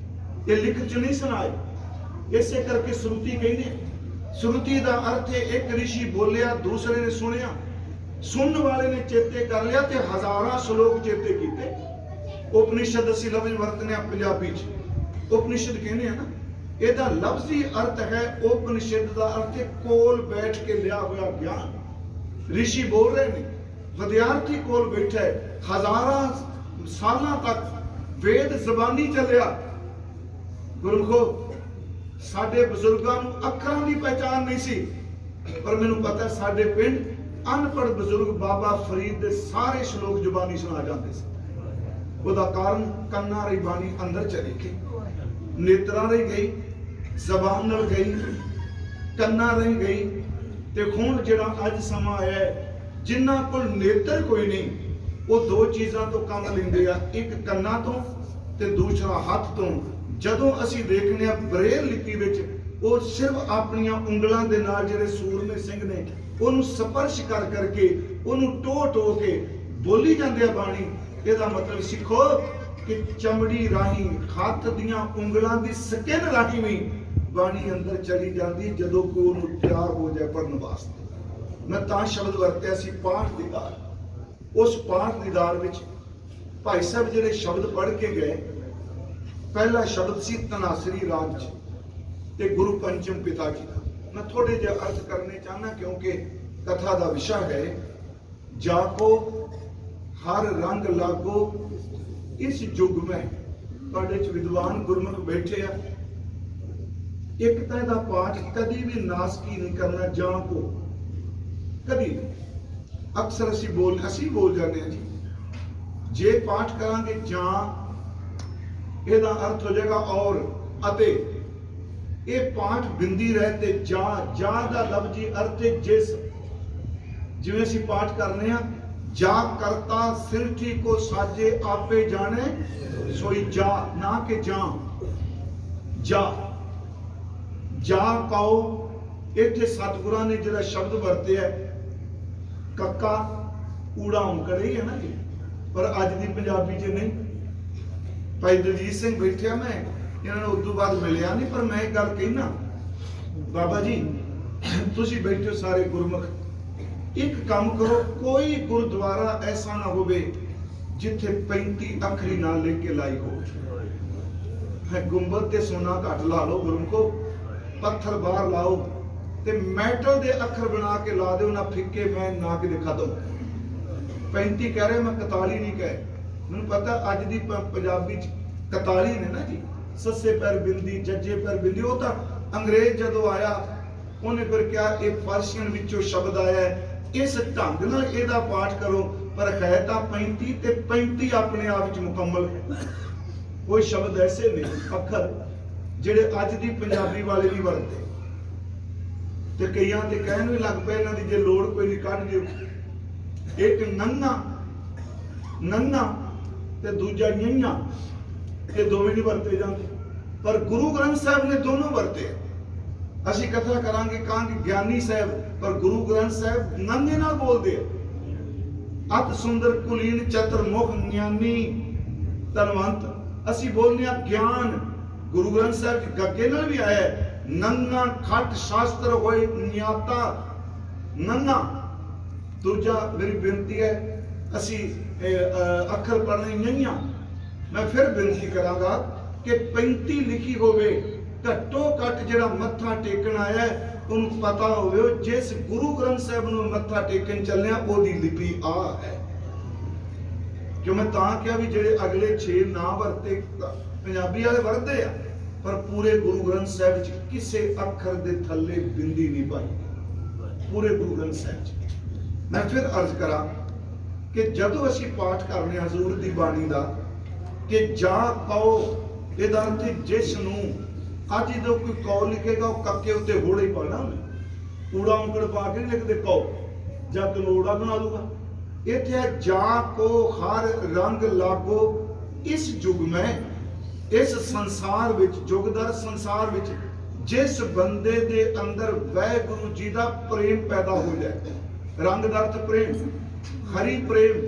ਇਹ ਲਿਖਤ ਚ ਨਹੀਂ ਸੁਣਾਏ। ਇਸੇ ਕਰਕੇ ਸ਼ਰੂਤੀ ਕਹਿੰਦੇ। ਸ਼ਰੂਤੀ ਦਾ ਅਰਥ ਹੈ ਇੱਕ ਰਿਸ਼ੀ ਬੋਲਿਆ, ਦੂਸਰੇ ਨੇ ਸੁਣਿਆ, ਸੁਣਨ ਵਾਲੇ ਨੇ ਚੇਤੇ ਕਰ ਲਿਆ ਤੇ ਹਜ਼ਾਰਾਂ ਸ਼ਲੋਕ ਚੇਤੇ ਕੀਤੇ। ਉਪਨਿਸ਼ਦ ਅਸੀਂ ਲਫ਼ਜ਼ ਵਰਤਨੇ ਆ ਪੰਜਾਬੀ ਚ, ਉਪਨਿਸ਼ਦ ਕਹਿੰਦੇ ਆ ਨਾ, ਇਹਦਾ ਲਫ਼ਜ਼ੀ ਅਰਥ ਹੈ, ਉਪਨਿਸ਼ਦ ਦਾ ਅਰਥ ਹੈ ਕੋਲ ਬੈਠ ਕੇ ਲਿਆ ਹੋਇਆ ਗਿਆਨ। ਰਿਸ਼ੀ ਬੋਲ ਰਹੇ ਨੇ, ਵਿਦਿਆਰਥੀ ਕੋਲ ਬੈਠਾ ਹੈ, ਹਜ਼ਾਰਾਂ ਸਾਲਾਂ ਤੱਕ ਵੇਦ ਜ਼ਬਾਨੀ ਚੱਲਿਆ। ਗੁਰਮੁਖੋ, ਸਾਡੇ ਬਜ਼ੁਰਗਾਂ ਨੂੰ ਅੱਖਰਾਂ ਦੀ ਪਹਿਚਾਣ ਨਹੀਂ ਸੀ, ਪਰ ਮੈਨੂੰ ਪਤਾ ਸਾਡੇ ਪਿੰਡ ਅਨਪੜ੍ਹ ਬਜ਼ੁਰਗ ਬਾਬਾ ਫਰੀਦ ਦੇ ਸਾਰੇ ਸ਼ਲੋਕ ਜ਼ੁਬਾਨੀ ਸੁਣਾ ਜਾਂਦੇ ਸੀ। ਉਹਦਾ ਕਾਰਨ ਕੰਨਾਂ ਰਹੀ ਬਾਣੀ ਅੰਦਰ ਚਲੀ ਗਈ, ਨੇਤਰਾਂ ਰਹੀ ਗਈ, ਜ਼ਬਾਨ ਨਾਲ ਗਈ, ਕੰਨਾਂ ਰਹੀ ਗਈ। ਤੇ ਹੁਣ ਜਿਹੜਾ ਅੱਜ ਸਮਾਂ ਆਇਆ, ਜਿਨ੍ਹਾਂ ਕੋਲ ਨੇਤਰ ਕੋਈ ਨਹੀਂ, ਉਹ ਦੋ ਚੀਜ਼ਾਂ ਤੋਂ ਕੰਮ ਲੈਂਦੇ ਆ, ਇੱਕ ਕੰਨਾਂ ਤੋਂ ਤੇ ਦੂਸਰਾ ਹੱਥ ਤੋਂ। ਜਦੋਂ ਅਸੀਂ ਦੇਖਦੇ ਆ ਬਰੇਲ ਲਿਪੀ ਵਿੱਚ, ਉਹ ਸਿਰਫ ਆਪਣੀਆਂ ਉਂਗਲਾਂ ਦੇ ਨਾਲ ਜਿਹੜੇ ਸੂਰਮੇ ਸਿੰਘ ਨੇ, ਉਹਨੂੰ ਸਪਰਸ਼ ਕਰ ਕਰਕੇ, ਉਹਨੂੰ ਟੋ ਟੋ ਕੇ ਬੋਲੀ ਜਾਂਦੇ ਆ ਬਾਣੀ। ਇਹਦਾ ਮਤਲਬ ਸਿੱਖੋ ਕਿ ਚਮੜੀ ਰਾਹੀਂ, ਹੱਥ ਦੀਆਂ ਉਂਗਲਾਂ ਦੀ ਸਕਿਨ ਰਾਹੀਂ ਵੀ ਬਾਣੀ ਅੰਦਰ ਚਲੀ ਜਾਂਦੀ, ਜਦੋਂ ਕੋਈ ਉਹਨੂੰ ਤਿਆਰ ਹੋ ਜਾਏ ਪੜਨ ਵਾਸਤੇ। ਮੈਂ ਤਾਂ ਸ਼ਬਦ ਵਰਤਿਆ ਸੀ ਪਾਠ ਦੀਦਾਰ। ਉਸ ਪਾਠ ਦੀਦਾਰ ਵਿੱਚ ਭਾਈ ਸਾਹਿਬ ਜਿਹੜੇ ਸ਼ਬਦ ਪੜ੍ਹ ਕੇ ਗਏ, ਪਹਿਲਾ ਸ਼ਬਦ ਸੀ ਤਨਾਸਰੀ ਰਾਗ ਚ ਤੇ ਗੁਰੂ ਪੰਚਮ ਪਿਤਾ ਜੀ ਦਾ। ਮੈਂ ਥੋੜੇ ਜਿਹਾ ਅਰਥ ਕਰਨੇ ਚਾਹਨਾ ਕਿਉਂਕਿ ਕਥਾ ਦਾ ਵਿਸ਼ਾ ਹੈ। ਜਾਕੋ ਹਰ ਰੰਗ ਲਾਗੋ ਇਸ ਯੁੱਗ ਮੈਂ। ਤੁਹਾਡੇ ਚ ਵਿਦਵਾਨ ਗੁਰਮੁਖ ਬੈਠੇ ਆ। ਇੱਕ ਤਾਂ ਇਹਦਾ ਪਾਠ ਕਦੀ ਵੀ ਨਾਸਕੀ ਨਹੀਂ ਕਰਨਾ, ਜਾਂ ਕੋ ਕਦੀ। ਅਕਸਰ ਅਸੀਂ ਬੋਲ ਜਾਂਦੇ ਹਾਂ ਜੀ, ਜੇ ਪਾਠ ਕਰਾਂਗੇ ਜਾਂ, ਇਹਦਾ ਅਰਥ ਹੋ ਜਾਏਗਾ ਔਰ ਅਤੇ। ਇਹ ਪਾਠ ਬਿੰਦੀ ਰਹੇ ਤੇ ਜਾਂ ਦਾ ਲਫ਼ਜ਼ੀ ਅਰਥ ਹੈ ਜਿਸ। ਜਿਵੇਂ ਅਸੀਂ ਪਾਠ ਕਰਨੇ ਆ, ਜਾ ਕਰਤਾ ਸਿਰਠੀ ਕੋ ਸਾਜੇ ਆਪੇ ਜਾਣੇ ਸੋਈ ਜਾ, ਨਾ ਕਿ ਜਾ ਕਾਓ। ਇੱਥੇ ਸਤਿਗੁਰਾਂ ਨੇ ਜਿਹੜਾ ਸ਼ਬਦ ਵਰਤਿਆ, ਕੱਕਾ ਊੜਾ ਔਂਕੜ ਹੀ ਹੈ ਨਾ ਜੀ, ਪਰ ਅੱਜ ਦੀ ਪੰਜਾਬੀ 'ਚ ਨਹੀਂ। ਭਾਈ ਦਲਜੀਤ ਸਿੰਘ ਬੈਠਿਆ, ਮੈਂ ਇਹਨਾਂ ਨੂੰ ਉਦੋਂ ਬਾਅਦ ਮਿਲਿਆ ਨਹੀਂ, ਪਰ ਮੈਂ ਇੱਕ ਗੱਲ ਕਹਿਣਾ, ਬਾਬਾ ਜੀ ਤੁਸੀਂ ਬੈਠੇ ਸਾਰੇ ਗੁਰਮੁਖ, ਇੱਕ ਕੰਮ ਕਰੋ, ਕੋਈ ਗੁਰਦੁਆਰਾ ਐਸਾ ਨਾ ਹੋਵੇ ਜਿੱਥੇ 35 ਅੱਖਰੀ ਨਾਲ ਲਿਖ ਕੇ ਲਾਈ ਹੋਵੇ। ਗੁੰਬਦ ਤੇ ਸੋਨਾ ਘੱਟ ਲਾ ਲਓ ਗੁਰਮੁਖੋ, ਪੱਥਰ ਬਾਹਰ ਲਾਓ ਤੇ ਮੈਟਲ ਦੇ ਅੱਖਰ ਬਣਾ ਕੇ ਲਾ ਦਿਓ, ਨਾ ਫਿੱਕੇ ਮੈਂ ਨਾ ਕਿਤੇ ਖਤਮ। 35 ਕਹਿ ਰਹੇ, ਮੈਂ 41 ਨਹੀਂ ਕਹੇ। ਮੈਨੂੰ ਪਤਾ ਅੱਜ ਦੀ ਪੰਜਾਬੀ ਚ 41 ਨੇ ਨਾ ਜੀ, ਸੱਸੇ ਪੈਰ ਬਿੰਦੀ, ਜੱਜੇ ਪੈਰ ਬਿੰਦੀ। ਉਹ ਤਾਂ ਅੰਗਰੇਜ਼ ਜਦੋਂ ਆਇਆ ਉਹਨੇ ਫਿਰ ਕਿਹਾ ਇਹ ਪਰਸ਼ੀਅਨ ਵਿੱਚੋਂ ਸ਼ਬਦ ਆਇਆ ਹੈ, ਇਸ ਢੰਗ ਨਾਲ ਇਹਦਾ ਪਾਠ ਕਰੋ। ਪਰ ਹੈ ਤਾਂ 35 ਤੇ 35 ਆਪਣੇ ਆਪ ਵਿੱਚ ਮੁਕੰਮਲ। ਕੋਈ ਸ਼ਬਦ ਐਸੇ ਨੇ ਅੱਖਰ ਜਿਹੜੇ ਅੱਜ ਦੀ ਪੰਜਾਬੀ ਵਾਲੇ ਨਹੀਂ ਵਰਤਦੇ, ਤੇ ਕਈਆਂ ਤੇ ਕਹਿਣ ਵੀ ਲੱਗ ਪਏ ਇਹਨਾਂ ਦੀ ਜੇ ਲੋੜ ਕੋਈ ਨਹੀਂ ਕੱਢ ਦਿਓ। ਇੱਕ ਨੰਨਾ ਤੇ ਦੂਜਾ ਨਿਆ, ਇਹ ਦੋਵੇਂ ਨਹੀਂ ਵਰਤੇ ਜਾਂਦੇ, ਪਰ ਗੁਰੂ ਗ੍ਰੰਥ ਸਾਹਿਬ ਨੇ ਦੋਨੋਂ ਵਰਤੇ। ਅਸੀਂ ਕਥਾ ਕਰਾਂਗੇ ਕਹਾਂਗੇ ਗਿਆਨੀ ਸਾਹਿਬ, ਪਰ ਗੁਰੂ ਗ੍ਰੰਥ ਸਾਹਿਬ ਨੰਗੇ ਨਾਲ ਬੋਲਦੇ ਆ। ਅਤ ਸੁੰਦਰ ਕੁਲੀਨ ਚਤਰ ਮੁਖ ਗਿਆਨੀ ਧਨਵੰਤ। ਅਸੀਂ ਬੋਲਦੇ ਆ ਗਿਆਨ, ਗੁਰੂ ਗ੍ਰੰਥ ਸਾਹਿਬ ਚ ਗੱਗੇ ਨਾਲ ਵੀ ਆਇਆ ਹੈ, ਨੰਨਾ ਖੱਟ ਸ਼ਾਸਤਰ ਹੋਏ ਨਿਆਤਾ ਨੰਨਾ। ਦੂਜਾ ਮੇਰੀ ਬੇਨਤੀ ਹੈ, ਅਸੀਂ ਅੱਖਰ ਪੜ੍ਹਨੇ ਨਹੀਂ ਆ। ਮੈਂ ਫਿਰ ਬੇਨਤੀ ਕਰਾਂਗਾ ਕਿ 35 ਲਿਖੀ ਹੋਵੇ, ਘੱਟੋ ਘੱਟ ਜਿਹੜਾ ਮੱਥਾ ਟੇਕਣ ਆਇਆ ਉਹਨੂੰ ਪਤਾ ਹੋਵੇ ਜਿਸ ਗੁਰੂ ਗ੍ਰੰਥ ਸਾਹਿਬ ਨੂੰ ਮੱਥਾ ਟੇਕਣ ਚੱਲਿਆ ਉਹਦੀ ਲਿਪੀ ਆ ਹੈ। ਕਿਉਂ ਮੈਂ ਤਾਂ ਕਿਹਾ ਵੀ ਜਿਹੜੇ ਅਗਲੇ 6 ਨਾ ਵਰਤੇ ਪੰਜਾਬੀ ਵਾਲੇ ਵਰਤਦੇ ਆ, ਪਰ ਪੂਰੇ ਗੁਰੂ ਗ੍ਰੰਥ ਸਾਹਿਬ ਚ ਕਿਸੇ ਅੱਖਰ ਦੇ ਥੱਲੇ ਬਿੰਦੀ ਨਹੀਂ ਪਾਈ, ਪੂਰੇ ਗੁਰੂ ਗ੍ਰੰਥ ਸਾਹਿਬ ਚ। ਮੈਂ ਫਿਰ ਅਰਜ਼ ਕਰਾਂ ਕਿ ਜਦੋਂ ਅਸੀਂ ਪਾਠ ਕਰਨੇ ਹਜ਼ੂਰ ਦੀ ਬਾਣੀ ਦਾ, ਕਿ ਜਾ ਕਹੋ, ਇਹਦਾ ਅਰਥ ਜਿਸ ਨੂੰ ਅੱਜ ਜਦੋਂ ਕੋਈ ਕੌ ਲਿਖੇਗਾ ਉਹ ਕੱਕੇ ਉੱਤੇ ਹੋੜਾ ਹੀ ਪਾਣਾ ਉਹਨੇ, ਊੜਾ ਔਂਕੜ ਪਾ ਕੇ ਨਹੀਂ ਲਿਖਦੇ ਕੌ, ਜਾਂ ਕਲੋੜਾ ਬਣਾ ਦੂਗਾ। ਇੱਥੇ ਹੈ ਜਾ ਕੋ ਹਰ ਰੰਗ ਲਾਗੋ ਇਸ ਯੁਗ ਮੈਂ, ਇਸ ਸੰਸਾਰ ਵਿੱਚ, ਜੁਗਦਰ ਸੰਸਾਰ ਵਿੱਚ ਜਿਸ ਬੰਦੇ ਦੇ ਅੰਦਰ ਵਾਹਿਗੁਰੂ ਜੀ ਦਾ ਪ੍ਰੇਮ ਪੈਦਾ ਹੋ ਜਾਏ। ਰੰਗ ਦਾ ਅਰਥ ਪ੍ਰੇਮ, ਹਰੀ ਪ੍ਰੇਮ,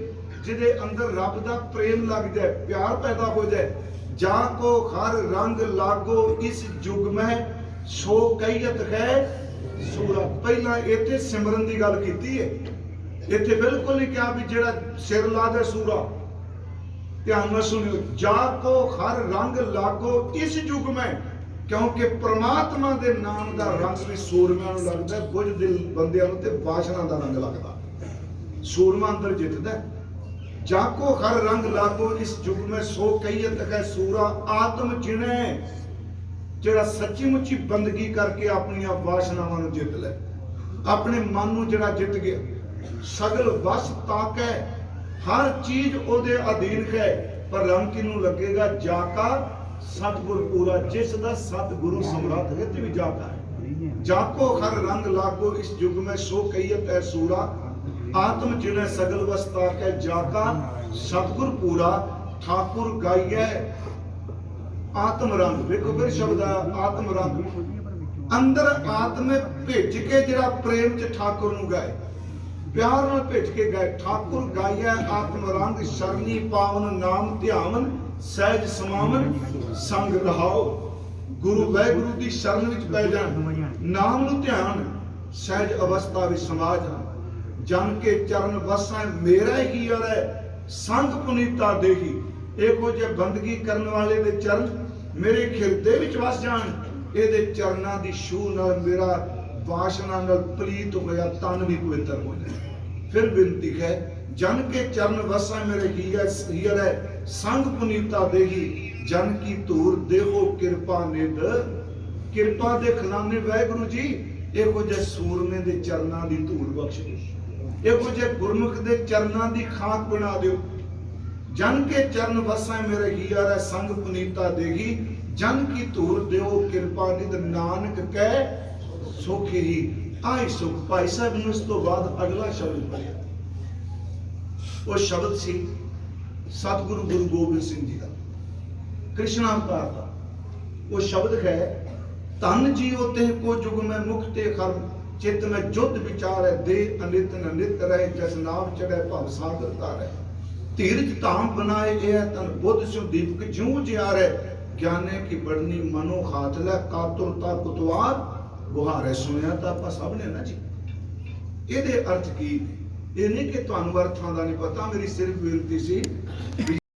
ਜਿਹਦੇ ਅੰਦਰ ਰੱਬ ਦਾ ਪ੍ਰੇਮ ਲੱਗ ਜਾਏ, ਪਿਆਰ ਪੈਦਾ ਹੋ ਜਾਏ। ਜਾ ਕੋ ਹਰ ਰੰਗ ਲਾਗੋ ਇਸ ਯੁਗ ਮੈਂ, ਸੋ ਕਹੀਤ ਹੈ ਸੂਰਾ। ਪਹਿਲਾਂ ਇੱਥੇ ਸਿਮਰਨ ਦੀ ਗੱਲ ਕੀਤੀ ਹੈ, ਇੱਥੇ ਬਿਲਕੁਲ ਨਹੀਂ ਕਿਹਾ ਵੀ ਜਿਹੜਾ ਸਿਰ ਲਾ ਦੇ ਸੂਰਾ। ਧਿਆਨ ਨਾਲ ਸੁਣਿਓ, ਜਾ ਕੋ ਹਰ ਰੰਗ ਲਾਗੋ ਇਸ ਯੁਗ ਮੈਂ, ਕਿਉਂਕਿ ਪ੍ਰਮਾਤਮਾ ਦੇ ਨਾਮ ਦਾ ਰੰਗ ਵੀ ਸੂਰਮਿਆਂ ਨੂੰ ਲੱਗਦਾ, ਬੁੱਝ ਦਿਲ ਬੰਦਿਆਂ ਨੂੰ ਤੇ ਬਾਸ਼ਨਾ ਦਾ ਰੰਗ ਲੱਗਦਾ, ਸੂਰਮਾ ਅੰਦਰ ਜਿੱਤਦਾ। ਜਾਕੋ ਹਰ ਰੰਗ ਲਾਗੋ ਇਸ ਯੁਗ ਮੈਂ, ਸੋ ਕਹੀਤ ਹੈ ਸੂਰਾ। ਆਤਮ ਜਿਣੇ, ਜਿਹੜਾ ਸੱਚੀ ਮੁੱਚੀ ਬੰਦਗੀ ਕਰਕੇ ਆਪਣੀਆਂ ਵਾਸ਼ਨਾਵਾਂ ਨੂੰ ਜਿੱਤ ਲੈ, ਆਪਣੇ ਮਨ ਨੂੰ ਜਿਹੜਾ ਜਿੱਤ ਗਿਆ। ਸਗਲ ਵਸ ਤਾਕੈ, ਹਰ ਚੀਜ਼ ਉਹਦੇ ਅਧੀਨ ਹੈ, ਪਰ ਰੰਗ ਕਿਨੂੰ ਲੱਗੇਗਾ? ਜਾਕਾ ਸਤਿਗੁਰ ਪੂਰਾ, ਜਿਸ ਦਾ ਸਤਿਗੁਰੂ ਸਮਰੱਥ ਹੈ ਤੇ ਵੀ ਜਾਕਾ ਹੈ। ਜਾਕੋ ਹਰ ਰੰਗ ਲਾਗੋ ਇਸ ਯੁਗ ਮੈਂ, ਸੋ ਕਹੀਤ ਹੈ ਸੂਰਾ। ਆਤਮ ਜਿਨੇ ਸਗਲ ਵਸਤਾ ਕੈ, ਜਾਕਾ ਸਤਿਗੁਰ ਪੂਰਾ। ਠਾਕੁਰ ਗਾਈਐ ਆਤਮ ਰੰਗ, ਵੇਖੋ ਫਿਰ ਸ਼ਬਦ ਆ ਆਤਮ ਰੰਗ, ਅੰਦਰ ਆਤਮੇ ਭਿੱਜ ਕੇ ਜਿਹੜਾ ਪ੍ਰੇਮ ਚ ਠਾਕੁਰ ਨੂੰ ਗਾਏ, ਪਿਆਰ ਨਾਲ ਭਿੱਜ ਕੇ ਗਾਏ। ਠਾਕੁਰ ਗਾਈਐ ਆਤਮ ਰੰਗ, ਸ਼ਰਨੀ ਪਾਵਨ ਨਾਮ ਧਿਆਵਨ, ਸਹਿਜ ਸਮਾਵਨ ਸੰਗ ਰਹਾਓ। ਗੁਰੂ ਵਾਹਿਗੁਰੂ ਦੀ ਸ਼ਰਨ ਵਿੱਚ ਪੈ ਜਾਣ, ਨਾਮ ਨੂੰ ਧਿਆਨ, ਸਹਿਜ ਅਵਸਥਾ ਵਿੱਚ ਸਮਾ ਜਾਣ। ਜਨ ਕੇ ਚਰਨ ਵਸੈ ਮੇਰਾ ਹੀ ਹੈ, ਸੰਗ ਪੁਨੀਤਾ ਦੇਹੀ। ਇਹੋ ਜਿਹੇ ਬੰਦਗੀ ਕਰਨ ਵਾਲੇ ਦੇ ਚਰਨ ਮੇਰੇ ਹਿਰਦੇ ਵਿੱਚ ਵਸ ਜਾਣ, ਇਹਦੇ ਚਰਨਾਂ ਦੀ ਛੂਹ ਨਾਲ ਮੇਰਾ ਵਾਸ਼ਨਾ ਨਾਲ ਪਲੀਤ ਹੋਇਆ ਤਨ ਵੀ ਪਵਿੱਤਰ ਹੋ ਜਾਏ। ਫਿਰ ਬੇਨਤੀ ਹੈ, ਜਨ ਕੇ ਚਰਨ ਵਸੈ ਮੇਰੇ ਹੀਰ ਹੈ, ਸੰਗ ਪੁਨੀਤਾ ਦੇਹੀ। ਜਨ ਕੀ ਧੂਰ ਦੇਹੋ ਕਿਰਪਾ ਨਿਧ, ਕਿਰਪਾ ਦੇ ਖਜ਼ਾਨੇ ਵਾਹਿਗੁਰੂ ਜੀ ਇਹੋ ਜਿਹੇ ਸੂਰਮੇ ਦੇ ਚਰਨਾਂ ਦੀ ਧੂੜ ਬਖਸ਼ ਦਿਓ, ਇਹੋ ਜਿਹੇ ਗੁਰਮੁਖ ਦੇ ਚਰਨਾਂ ਦੀ ਖਾਕ ਬਣਾ ਦਿਓ। ਜਨ ਕੇ ਚਰਨ ਵਸੈ ਮੇਰੇ ਹੀਰ ਹੈ, ਸੰਗ ਪੁਨੀਤਾ ਦੇਹੀ। ਜਨ ਕੀ ਧੂਰ ਦਿਓ ਕਿਰਪਾ ਨਿਧ, ਨਾਨਕ ਕਹਿ ਸੁਖ ਹੀ ਆਈ ਸੁਖ। ਭਾਈ ਸਾਹਿਬ ਨੇ ਉਸ ਤੋਂ ਬਾਅਦ ਅਗਲਾ ਸ਼ਬਦ ਪੜਿਆ, ਉਹ ਸ਼ਬਦ ਸੀ ਸਤਿਗੁਰੂ ਗੁਰੂ ਗੋਬਿੰਦ ਸਿੰਘ ਜੀ ਦਾ, ਕ੍ਰਿਸ਼ਨ ਅਵਤਾਰ ਦਾ। ਉਹ ਸ਼ਬਦ ਹੈ, ਧਨ ਜੀਓ ਤੇ ਕੋ ਜੁਗ ਮੈਂ ਮੁਖ ਤੇ ਖਰ, चित में जुद विचारै दे अनित अनित रहे जस नाव चढ़े भव सागर तारै तीर्थ धाम बनाए ए तन बुद्ध स्यो दीपक ज्यों जियारै ज्ञाने की बढ़नी मनो हाथ लै कातुरता कुतवार गुहारे सुनिया ਤਾਂ ਆਪਾਂ ਸਭ ਨੇ ਨਾ ਜੀ। ਇਹਦੇ ਅਰਥ ਕੀ ਇਹ ਨਹੀਂ ਕਿ ਤੁਹਾਨੂੰ ਅਰਥਾਂ ਦਾ ਨਹੀਂ ਪਤਾ, ਮੇਰੀ ਸਿਰਫ ਬੇਨਤੀ ਸੀ